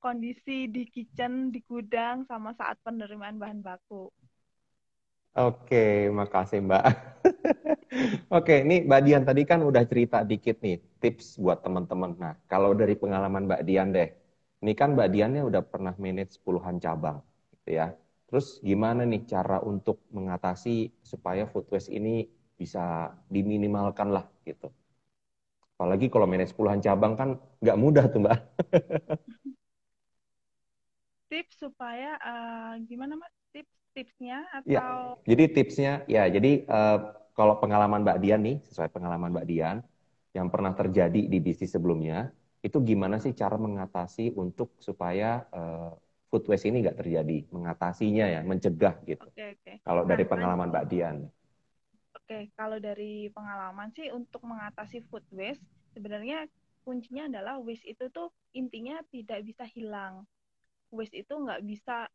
[SPEAKER 2] kondisi di kitchen, di gudang, sama saat penerimaan bahan baku.
[SPEAKER 1] Oke, makasih Mbak. Oke, ini Mbak Dian tadi kan udah cerita dikit nih tips buat teman-teman. Nah, kalau dari pengalaman Mbak Dian deh, ini kan Mbak Diannya udah pernah manage puluhan cabang, gitu ya. Terus gimana nih cara untuk mengatasi supaya food waste ini bisa diminimalkan lah gitu. Apalagi kalau manage puluhan cabang kan nggak mudah tuh Mbak.
[SPEAKER 2] Tips supaya gimana Mas? Tipsnya
[SPEAKER 1] Ya,
[SPEAKER 2] atau
[SPEAKER 1] jadi tipsnya ya, jadi kalau pengalaman Mbak Dian nih, sesuai pengalaman Mbak Dian yang pernah terjadi di bisnis sebelumnya, itu gimana sih cara mengatasi untuk supaya food waste ini nggak terjadi, mengatasinya ya, mencegah gitu.
[SPEAKER 2] oke, oke.
[SPEAKER 1] Kalau
[SPEAKER 2] Nah,
[SPEAKER 1] dari pengalaman Mbak Dian.
[SPEAKER 2] oke, kalau dari pengalaman sih untuk mengatasi food waste, sebenarnya kuncinya adalah waste itu tuh intinya tidak bisa hilang. Waste itu nggak bisa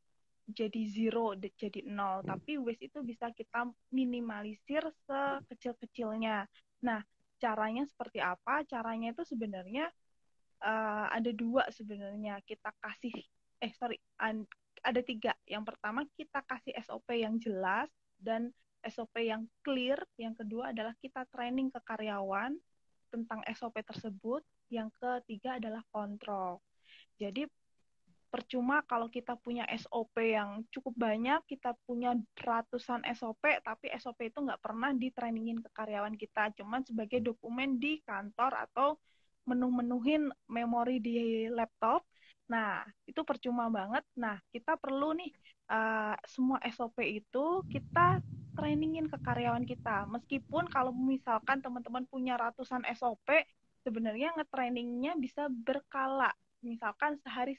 [SPEAKER 2] jadi zero, jadi nol, tapi waste itu bisa kita minimalisir sekecil-kecilnya. Nah, caranya seperti apa? Caranya itu sebenarnya ada dua sebenarnya. Kita kasih, ada tiga. Yang pertama kita kasih SOP yang jelas dan SOP yang clear. Yang kedua adalah kita training ke karyawan tentang SOP tersebut. Yang ketiga adalah kontrol. Jadi percuma kalau kita punya SOP yang cukup banyak, kita punya ratusan SOP, tapi SOP itu nggak pernah ditrainingin ke karyawan kita, cuman sebagai dokumen di kantor atau menu-menuhin memori di laptop. Nah, itu percuma banget. Nah, kita perlu nih semua SOP itu kita trainingin ke karyawan kita. Meskipun kalau misalkan teman-teman punya ratusan SOP, sebenarnya nge-trainingnya bisa berkala. Misalkan sehari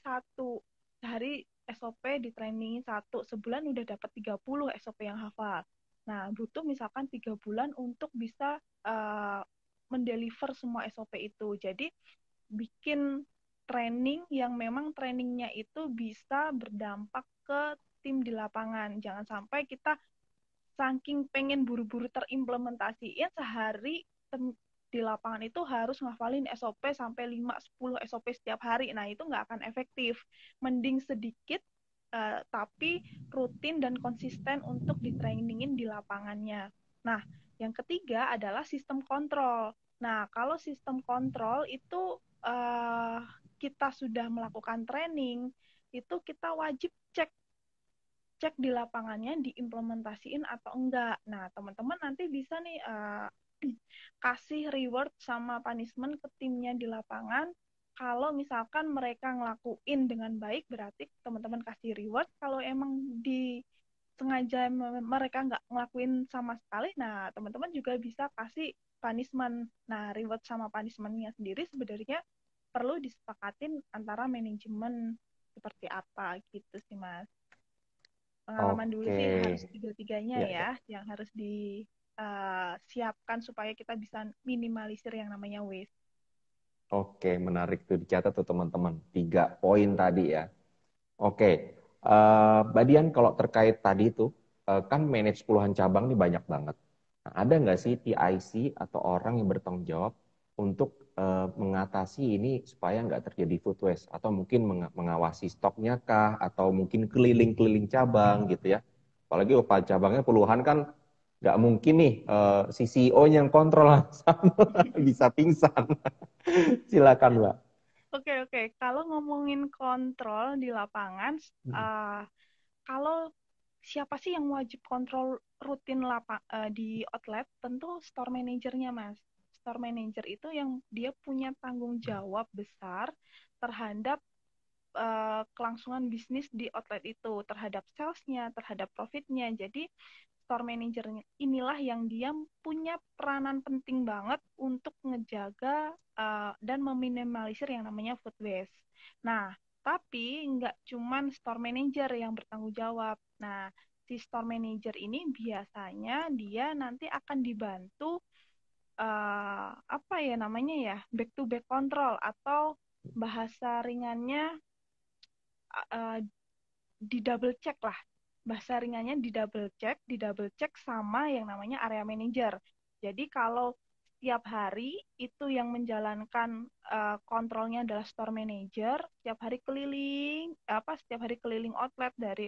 [SPEAKER 2] SOP di trainingin satu, sebulan udah dapat 30 SOP yang hafal. Nah, butuh misalkan 3 bulan untuk bisa mendeliver semua SOP itu. Jadi, bikin training yang memang trainingnya itu bisa berdampak ke tim di lapangan. Jangan sampai kita saking pengen buru-buru terimplementasiin sehari di lapangan itu harus ngafalin SOP sampai 5-10 SOP setiap hari. Nah, itu nggak akan efektif. Mending sedikit tapi rutin dan konsisten untuk ditrainingin di lapangannya. Nah, yang ketiga adalah sistem kontrol. Nah, kalau sistem kontrol itu kita sudah melakukan training, itu kita wajib cek cek di lapangannya diimplementasiin atau enggak. Nah, teman-teman nanti bisa nih kasih reward sama punishment ke timnya di lapangan. Kalau misalkan mereka ngelakuin dengan baik, berarti teman-teman kasih reward. Kalau emang sengaja mereka nggak ngelakuin sama sekali, nah teman-teman juga bisa kasih punishment. Nah, reward sama punishment-nya sendiri sebenarnya perlu disepakatin antara manajemen seperti apa gitu sih, Mas. Pengalaman dulu
[SPEAKER 1] Oke,
[SPEAKER 2] sih harus tiga-tiganya
[SPEAKER 1] ya,
[SPEAKER 2] ya,
[SPEAKER 1] ya.
[SPEAKER 2] yang harus disiapkan supaya kita bisa minimalisir yang namanya waste.
[SPEAKER 1] Oke, menarik tuh dicatat tuh teman-teman. 3 poin tadi ya. Oke, Mbak Dian kalau terkait tadi itu, kan manage puluhan cabang nih banyak banget. Nah, ada nggak sih TIC atau orang yang bertanggung jawab untuk mengatasi ini supaya nggak terjadi food waste? Atau mungkin mengawasi stoknya kah? Atau mungkin keliling-keliling cabang gitu ya? Apalagi kalau cabangnya puluhan kan nggak mungkin nih si CEO-nya yang kontrol sama bisa pingsan. Silakan Mbak.
[SPEAKER 2] Oke, oke. Kalau ngomongin kontrol di lapangan,
[SPEAKER 1] Hmm.
[SPEAKER 2] uh, kalau siapa sih yang wajib kontrol rutin di outlet? Tentu store manajernya, Mas. Store manager itu yang dia punya tanggung jawab besar terhadap kelangsungan bisnis di outlet itu, terhadap salesnya, terhadap profitnya. Jadi store manager inilah yang dia punya peranan penting banget untuk ngejaga dan meminimalisir yang namanya food waste. Nah, tapi nggak cuman store manager yang bertanggung jawab. Nah, si store manager ini biasanya dia nanti akan dibantu apa ya namanya ya, back to back control atau bahasa ringannya uh, di double check lah. Bahasa ringannya di double check sama yang namanya area manager. Jadi kalau setiap hari itu yang menjalankan kontrolnya adalah store manager, setiap hari keliling outlet dari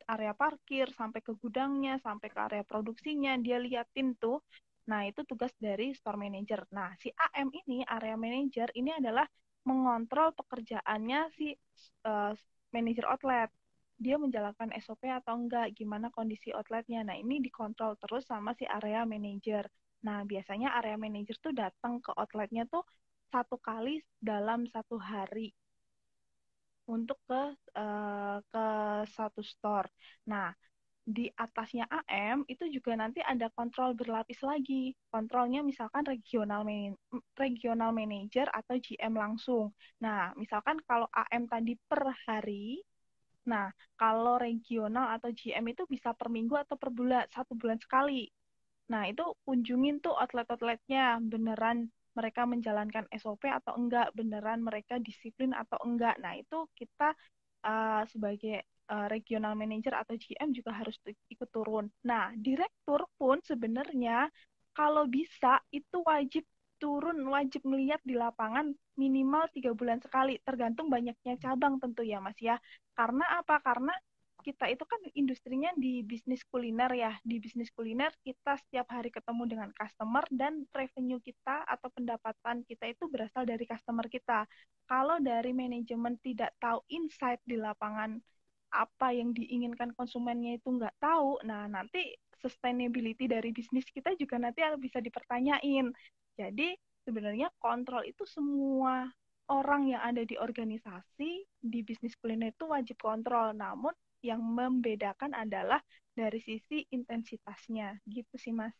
[SPEAKER 2] area parkir sampai ke gudangnya, sampai ke area produksinya, dia liatin tuh. Nah, itu tugas dari store manager. Nah, si AM ini, area manager, ini adalah mengontrol pekerjaannya si manajer outlet. Dia menjalankan SOP atau enggak, gimana kondisi outletnya. Nah, ini dikontrol terus sama si area manager. Nah, biasanya area manager tuh datang ke outletnya tuh 1 kali dalam 1 hari untuk ke satu store. Nah, di atasnya AM itu juga nanti ada kontrol berlapis lagi. Kontrolnya misalkan regional manager atau GM langsung. Nah, misalkan kalau AM tadi per hari, nah kalau regional atau GM itu bisa per minggu atau per bulan, 1 bulan sekali. Nah, itu kunjungin tuh outlet-outletnya, beneran mereka menjalankan SOP atau enggak, beneran mereka disiplin atau enggak. Nah, itu kita sebagai regional manager atau GM juga harus ikut turun. Nah, direktur pun sebenarnya kalau bisa itu wajib turun, wajib melihat di lapangan minimal 3 bulan sekali, tergantung banyaknya cabang tentu ya Mas ya. Karena apa? Karena kita itu kan industrinya di bisnis kuliner ya. Di bisnis kuliner kita setiap hari ketemu dengan customer dan revenue kita atau pendapatan kita itu berasal dari customer kita. Kalau dari manajemen tidak tahu insight di lapangan apa yang diinginkan konsumennya itu nggak tahu, nah nanti sustainability dari bisnis kita juga nanti bisa dipertanyain. Jadi sebenarnya kontrol itu semua orang yang ada di organisasi di bisnis kuliner itu wajib kontrol. Namun yang membedakan adalah dari sisi intensitasnya, gitu sih Mas.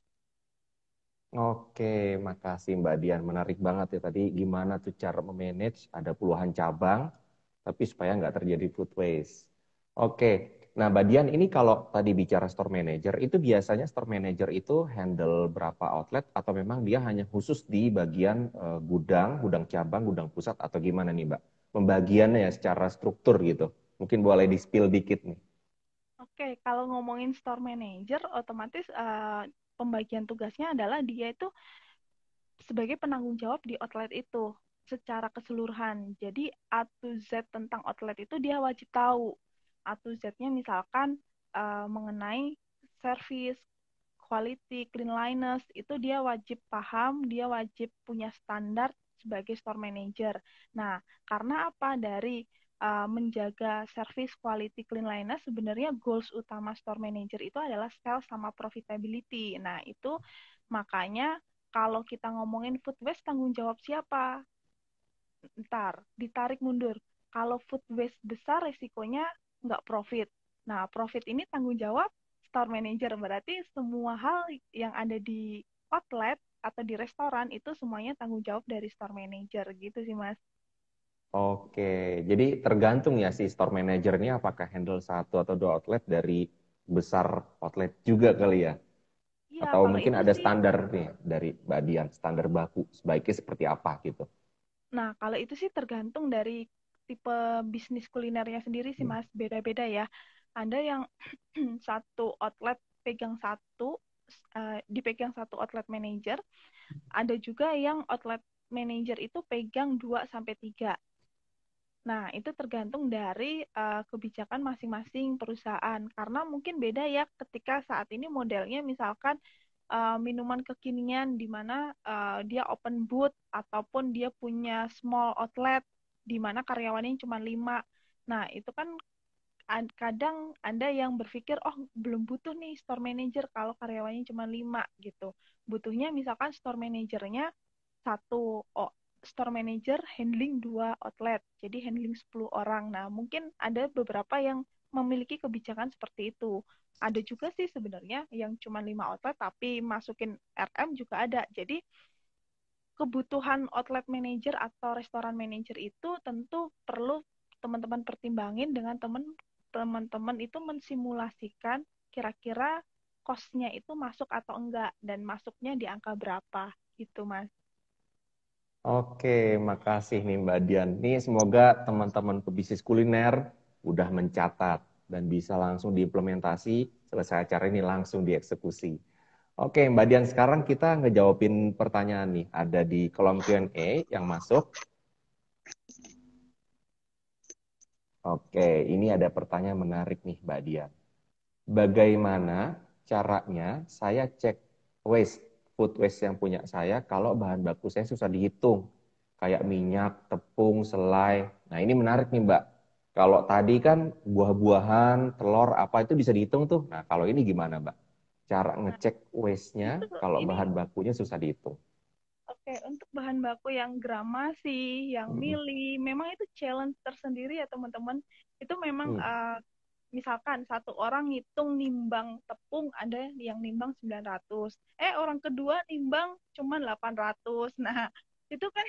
[SPEAKER 1] Oke, makasih Mbak Dian. Menarik banget ya tadi gimana tuh cara memanage ada puluhan cabang, tapi supaya nggak terjadi food waste. Oke, nah Mbak Dian ini kalau tadi bicara store manager, itu biasanya store manager itu handle berapa outlet atau memang dia hanya khusus di bagian gudang, gudang cabang, gudang pusat atau gimana nih Mbak? Pembagiannya ya secara struktur gitu. Mungkin boleh di-spill dikit nih.
[SPEAKER 2] Oke, kalau ngomongin store manager, otomatis pembagian tugasnya adalah dia itu sebagai penanggung jawab di outlet itu secara keseluruhan. Jadi A to Z tentang outlet itu dia wajib tahu. A to Z-nya misalkan mengenai service, quality, cleanliness, itu dia wajib paham, dia wajib punya standar sebagai store manager. Nah, karena apa? Dari menjaga service quality cleanliness, sebenarnya goals utama store manager itu adalah sales sama profitability. Nah, itu makanya kalau kita ngomongin food waste, tanggung jawab siapa? Ntar, ditarik mundur. Kalau food waste besar, resikonya nggak profit. Nah, profit ini tanggung jawab store manager. Berarti semua hal yang ada di outlet atau di restoran itu semuanya tanggung jawab dari store manager gitu sih, Mas.
[SPEAKER 1] Oke, jadi tergantung ya si store manajernya apakah handle satu atau dua outlet dari besar outlet juga kali ya.
[SPEAKER 2] Iya,
[SPEAKER 1] Atau
[SPEAKER 2] kalau
[SPEAKER 1] mungkin
[SPEAKER 2] itu
[SPEAKER 1] ada
[SPEAKER 2] sih.
[SPEAKER 1] standar nih dari Mbak Dian, standar baku sebaiknya seperti apa gitu.
[SPEAKER 2] Nah, kalau itu sih tergantung dari tipe bisnis kulinernya sendiri sih, Mas. Beda-beda ya. Ada yang satu outlet pegang satu, dipegang satu outlet manager. Ada juga yang outlet manager itu pegang 2 sampai 3. Nah, itu tergantung dari kebijakan masing-masing perusahaan. Karena mungkin beda ya ketika saat ini modelnya misalkan minuman kekinian di mana dia open booth ataupun dia punya small outlet di mana karyawannya cuma 5. Nah, itu kan kadang Anda yang berpikir, oh belum butuh nih store manager kalau karyawannya cuma 5 gitu. Butuhnya misalkan store manajernya satu store manager handling 2 outlet, jadi handling 10 orang. Nah, mungkin ada beberapa yang memiliki kebijakan seperti itu. Ada juga sih sebenarnya yang cuma 5 outlet tapi masukin RM juga ada. Jadi kebutuhan outlet manager atau restoran manager itu tentu perlu teman-teman pertimbangin dengan teman-teman itu mensimulasikan kira-kira cost-nya itu masuk atau enggak dan masuknya di angka berapa gitu, Mas.
[SPEAKER 1] Oke, makasih nih Mbak Dian. Nih semoga teman-teman pebisnis kuliner udah mencatat dan bisa langsung diimplementasi, selesai acara ini langsung dieksekusi. Oke, Mbak Dian, sekarang kita ngejawabin pertanyaan nih. Ada di kolom Q&A yang masuk. Oke, ini ada pertanyaan menarik nih Mbak Dian. Bagaimana caranya saya cek waste, food waste yang punya saya kalau bahan baku saya susah dihitung? Kayak minyak, tepung, selai. Nah ini menarik nih Mbak. Kalau tadi kan buah-buahan, telur, apa itu bisa dihitung tuh. Nah kalau ini gimana Mbak? Cara
[SPEAKER 2] Nah,
[SPEAKER 1] ngecek
[SPEAKER 2] itu
[SPEAKER 1] waste-nya kalau
[SPEAKER 2] ini
[SPEAKER 1] bahan bakunya susah dihitung.
[SPEAKER 2] oke, untuk bahan baku yang gramasi, yang
[SPEAKER 1] Hmm.
[SPEAKER 2] mili, memang itu challenge tersendiri ya teman-teman. Itu memang
[SPEAKER 1] Hmm.
[SPEAKER 2] misalkan satu orang ngitung nimbang tepung, ada yang nimbang 900. Orang kedua nimbang cuma 800. Nah, itu kan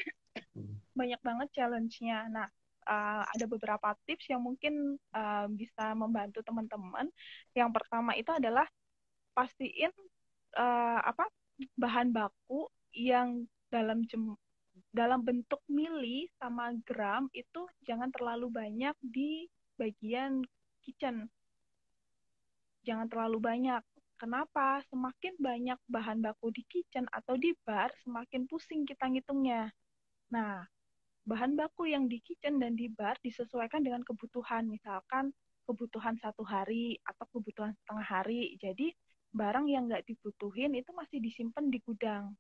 [SPEAKER 2] banyak banget challenge-nya. Nah, ada beberapa tips yang mungkin bisa membantu teman-teman. Yang pertama itu adalah pastiin apa bahan baku yang dalam bentuk mili sama gram itu jangan terlalu banyak di bagian kitchen. Jangan terlalu banyak. Kenapa? Semakin banyak bahan baku di kitchen atau di bar, semakin pusing kita ngitungnya. Nah, bahan baku yang di kitchen dan di bar disesuaikan dengan kebutuhan. Misalkan kebutuhan 1 hari atau kebutuhan setengah hari. Jadi barang yang nggak dibutuhin itu masih disimpan di gudang.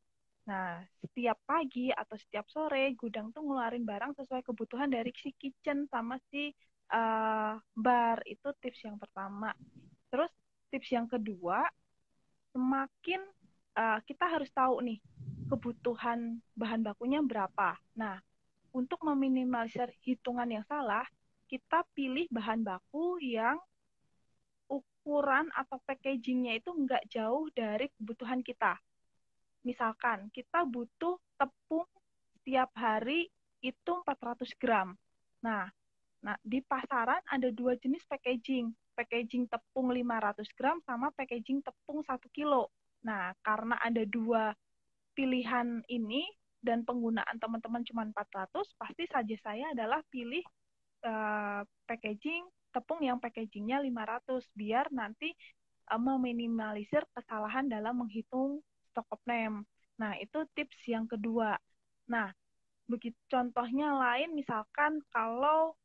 [SPEAKER 2] Nah, setiap pagi atau setiap sore gudang tuh ngeluarin barang sesuai kebutuhan dari si kitchen sama si bar. Itu tips yang pertama. Terus tips yang kedua, semakin kita harus tahu nih kebutuhan bahan bakunya berapa. Nah, untuk meminimalisir hitungan yang salah, kita pilih bahan baku yang ukuran atau packagingnya itu nggak jauh dari kebutuhan kita. Misalkan kita butuh tepung setiap hari itu 400 gram. Nah, di pasaran ada 2 jenis packaging. Packaging tepung 500 gram sama packaging tepung 1 kilo. Nah, karena ada 2 pilihan ini dan penggunaan teman-teman cuma 400, pasti saja saya adalah pilih packaging tepung yang packagingnya 500 biar nanti meminimalisir kesalahan dalam menghitung stock of name. Nah, itu tips yang kedua. Nah, begitu contohnya lain misalkan kalau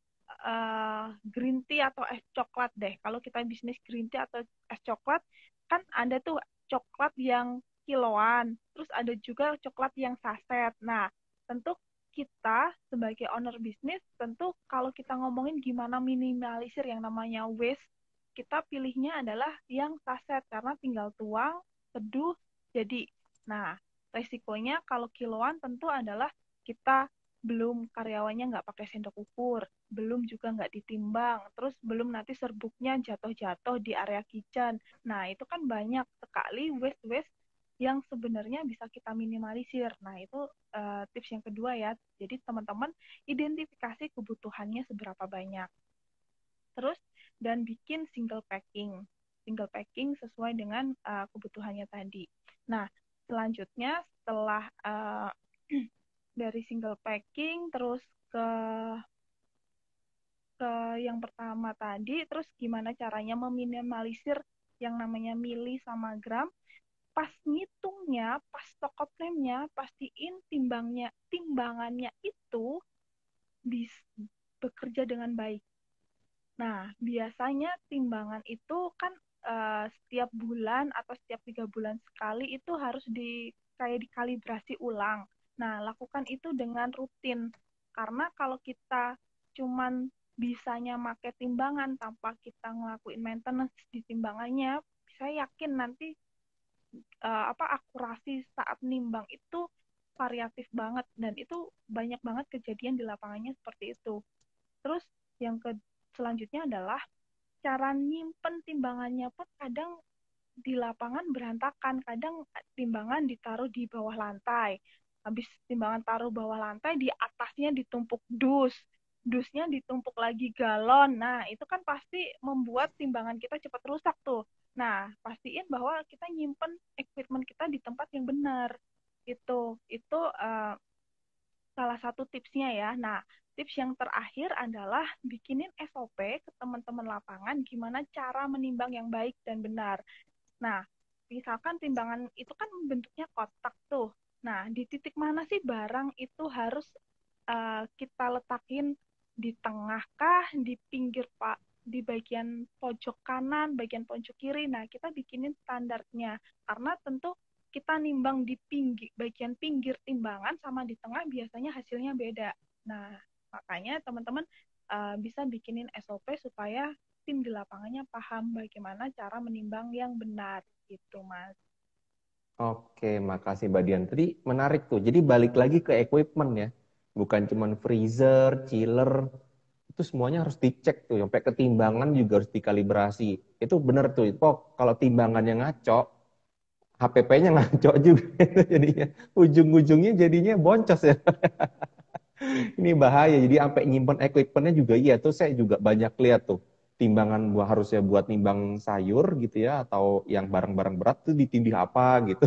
[SPEAKER 2] green tea atau es coklat deh. Kalau kita bisnis green tea atau es coklat, kan ada tuh coklat yang kiloan, terus ada juga coklat yang saset. Nah, tentu kita sebagai owner bisnis, tentu kalau kita ngomongin gimana minimalisir yang namanya waste, kita pilihnya adalah yang saset karena tinggal tuang, teduh, jadi. Nah, resikonya kalau kiloan tentu adalah kita belum karyawannya nggak pakai sendok ukur, belum juga nggak ditimbang, terus belum nanti serbuknya jatuh-jatuh di area kitchen. Nah, itu kan banyak sekali waste-waste yang sebenarnya bisa kita minimalisir. Nah, itu tips yang kedua ya. Jadi, teman-teman identifikasi kebutuhannya seberapa banyak. Terus, dan bikin single packing. Single packing sesuai dengan kebutuhannya tadi. Nah, selanjutnya setelah dari single packing terus ke yang pertama tadi, terus gimana caranya meminimalisir yang namanya mili sama gram. Pas ngitungnya, pas stock claim-nya, pastiin timbangannya itu bisa bekerja dengan baik. Nah, biasanya timbangan itu kan setiap bulan atau setiap 3 bulan sekali itu harus kayak dikalibrasi ulang. Nah, lakukan itu dengan rutin. Karena kalau kita cuman bisanya pakai timbangan tanpa kita ngelakuin maintenance di timbangannya, saya yakin nanti akurasi saat nimbang itu variatif banget dan itu banyak banget kejadian di lapangannya seperti itu. Terus yang selanjutnya adalah cara nyimpen timbangannya pun kadang di lapangan berantakan. Kadang timbangan ditaruh di bawah lantai. Habis timbangan taruh bawah lantai, di atasnya ditumpuk dusnya ditumpuk lagi galon. Nah, itu kan pasti membuat timbangan kita cepat rusak tuh. Nah, pastiin bahwa kita nyimpen equipment kita di tempat yang benar. Itu salah satu tipsnya ya. Nah, tips yang terakhir adalah bikinin SOP ke teman-teman lapangan gimana cara menimbang yang baik dan benar. Nah, misalkan timbangan itu kan bentuknya kotak tuh. Nah, di titik mana sih barang itu harus kita letakin, di tengah kah, di pinggir Pak, di bagian pojok kanan, bagian pojok kiri. Nah, kita bikinin standarnya. Karena tentu kita nimbang di bagian pinggir timbangan sama di tengah biasanya hasilnya beda. Nah, makanya teman-teman bisa bikinin SOP supaya tim di lapangannya paham bagaimana cara menimbang yang benar gitu, Mas.
[SPEAKER 1] Oke, makasih Mbak Dian. Tadi menarik tuh. Jadi balik lagi ke equipment ya. Bukan cuman freezer, chiller, itu semuanya harus dicek tuh. Sampai ketimbangan juga harus dikalibrasi. Itu benar tuh. Kok kalau timbangannya ngaco, HPP-nya ngaco juga. Jadinya ujung-ujungnya jadinya boncos ya. Ini bahaya. Jadi sampai nyimpen equipmentnya juga iya tuh saya juga banyak lihat tuh. Timbangan harusnya buat nimbang sayur gitu ya atau yang barang-barang berat tuh ditindih apa gitu.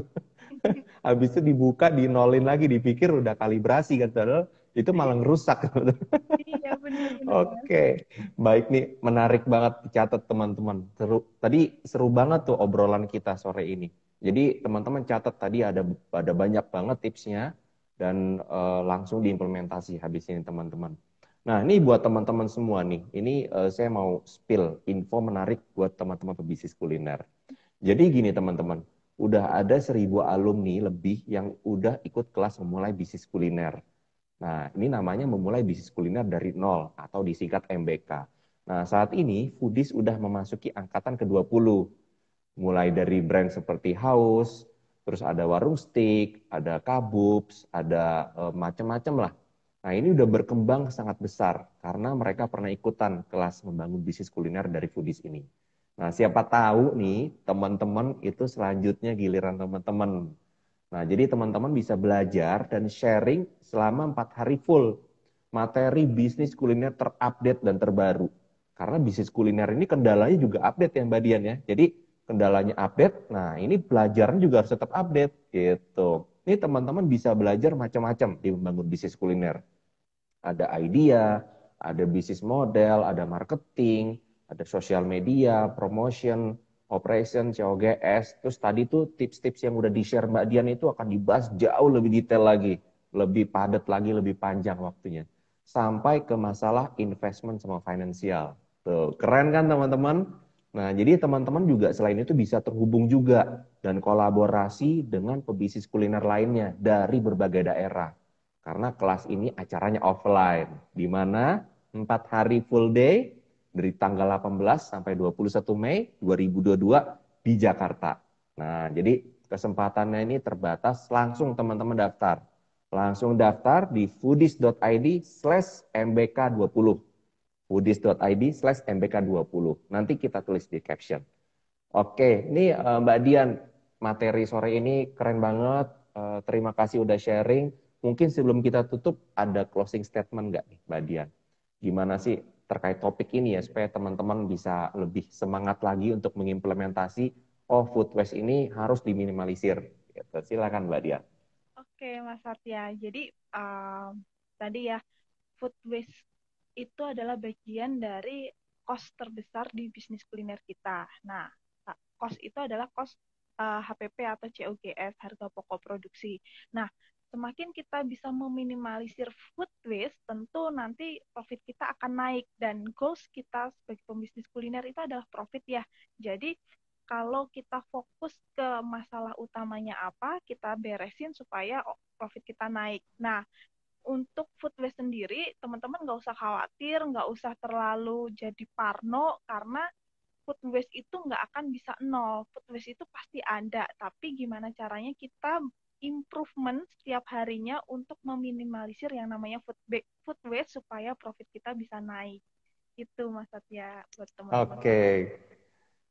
[SPEAKER 1] Habis itu dibuka, dinolin lagi, dipikir udah kalibrasi kan, padahal itu malah ngerusak.
[SPEAKER 2] Iya, benar-benar, Mas.
[SPEAKER 1] Oke, baik nih, menarik banget dicatat teman-teman. Tadi seru banget tuh obrolan kita sore ini. Jadi teman-teman catat tadi ada banyak banget tipsnya dan langsung diimplementasi habis ini teman-teman. Nah, ini buat teman-teman semua nih. Ini saya mau spill info menarik buat teman-teman pebisnis kuliner. Jadi gini teman-teman, udah ada 1.000 alumni lebih yang udah ikut kelas memulai bisnis kuliner. Nah, ini namanya memulai bisnis kuliner dari nol atau disingkat MBK. Nah, saat ini Foodies udah memasuki angkatan ke-20. Mulai dari brand seperti Haus, terus ada Warung Steak, ada Kabubs, ada macam-macam lah. Nah, ini udah berkembang sangat besar karena mereka pernah ikutan kelas membangun bisnis kuliner dari Foodies ini. Nah, siapa tahu nih teman-teman itu selanjutnya giliran teman-teman. Nah, jadi teman-teman bisa belajar dan sharing selama 4 hari full materi bisnis kuliner terupdate dan terbaru. Karena bisnis kuliner ini kendalanya juga update ya Mbak Dian ya. Jadi kendalanya update, nah ini pelajaran juga harus tetap update gitu. Ini teman-teman bisa belajar macam-macam di membangun bisnis kuliner. Ada idea, ada bisnis model, ada marketing, ada sosial media, promotion, operation, COGS. Terus tadi tuh tips-tips yang udah di-share Mbak Dian itu akan dibahas jauh lebih detail lagi, lebih padat lagi, lebih panjang waktunya. Sampai ke masalah investment sama finansial. Tuh, keren kan teman-teman? Nah, jadi teman-teman juga selain itu bisa terhubung juga dan kolaborasi dengan pebisnis kuliner lainnya dari berbagai daerah. Karena kelas ini acaranya offline, di mana 4 hari full day dari tanggal 18 sampai 21 Mei 2022 di Jakarta. Nah, jadi kesempatannya ini terbatas, langsung teman-teman daftar. Langsung daftar di foodies.id/mbk20. foodies.id/mbk20. Nanti kita tulis di caption. Oke, ini Mbak Dian, materi sore ini keren banget. Terima kasih udah sharing. Mungkin sebelum kita tutup, ada closing statement nggak nih, Mbak Dian? Gimana sih terkait topik ini ya, supaya teman-teman bisa lebih semangat lagi untuk mengimplementasi, food waste ini harus diminimalisir. Gitu. Silakan, Mbak Dian.
[SPEAKER 2] Oke, Mas Satya. Jadi tadi ya, food waste itu adalah bagian dari cost terbesar di bisnis kuliner kita. Nah, cost itu adalah cost HPP atau COGS, harga pokok produksi. Nah, semakin kita bisa meminimalisir food waste, tentu nanti profit kita akan naik. Dan goals kita sebagai pembisnis kuliner itu adalah profit ya. Jadi, kalau kita fokus ke masalah utamanya apa, kita beresin supaya profit kita naik. Nah, untuk food waste sendiri, teman-teman nggak usah khawatir, nggak usah terlalu jadi parno, karena food waste itu nggak akan bisa nol. Food waste itu pasti ada, tapi gimana caranya kita improvement setiap harinya untuk meminimalisir yang namanya food waste supaya profit kita bisa naik. Itu Mas Satya buat teman-teman.
[SPEAKER 1] Oke,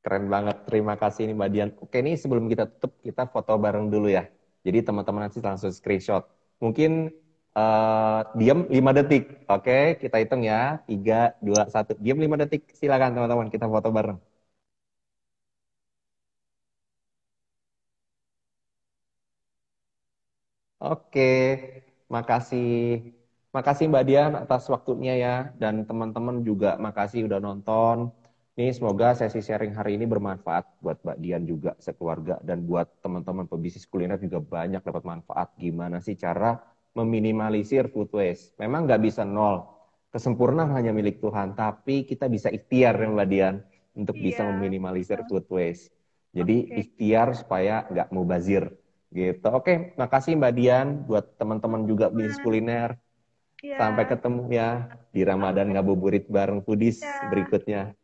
[SPEAKER 1] keren banget. Terima kasih nih Mbak Dian. Oke, ini sebelum kita tutup, kita foto bareng dulu ya. Jadi teman-teman nanti langsung screenshot. Mungkin diam 5 detik. Oke, kita hitung ya. 3, 2, 1. Diam 5 detik. Silakan teman-teman, kita foto bareng. Oke, makasih. Makasih Mbak Dian atas waktunya ya. Dan teman-teman juga makasih udah nonton. Nih semoga sesi sharing hari ini bermanfaat buat Mbak Dian juga sekeluarga. Dan buat teman-teman pebisnis kuliner juga banyak dapat manfaat. Gimana sih cara meminimalisir food waste. Memang nggak bisa nol. Kesempurnaan hanya milik Tuhan. Tapi kita bisa ikhtiar ya Mbak Dian. Untuk bisa
[SPEAKER 2] Iya.
[SPEAKER 1] meminimalisir food waste. Jadi
[SPEAKER 2] Oke.
[SPEAKER 1] ikhtiar supaya nggak mubazir. Gitu. Oke, makasih Mbak Dian buat teman-teman juga bisnis
[SPEAKER 2] Mas.
[SPEAKER 1] kuliner. Sampai
[SPEAKER 2] Iya.
[SPEAKER 1] ketemu ya di Ramadan
[SPEAKER 2] Oke.
[SPEAKER 1] Ngabuburit bareng Foodies
[SPEAKER 2] Ya.
[SPEAKER 1] berikutnya.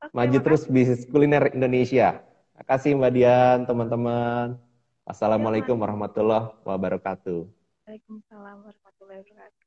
[SPEAKER 2] Oke,
[SPEAKER 1] Maju terus
[SPEAKER 2] makasih.
[SPEAKER 1] bisnis kuliner Indonesia. Makasih Mbak Dian, teman-teman.
[SPEAKER 2] Ya, Mas.
[SPEAKER 1] Wassalamualaikum warahmatullahi wabarakatuh.
[SPEAKER 2] Waalaikumsalam warahmatullahi wabarakatuh.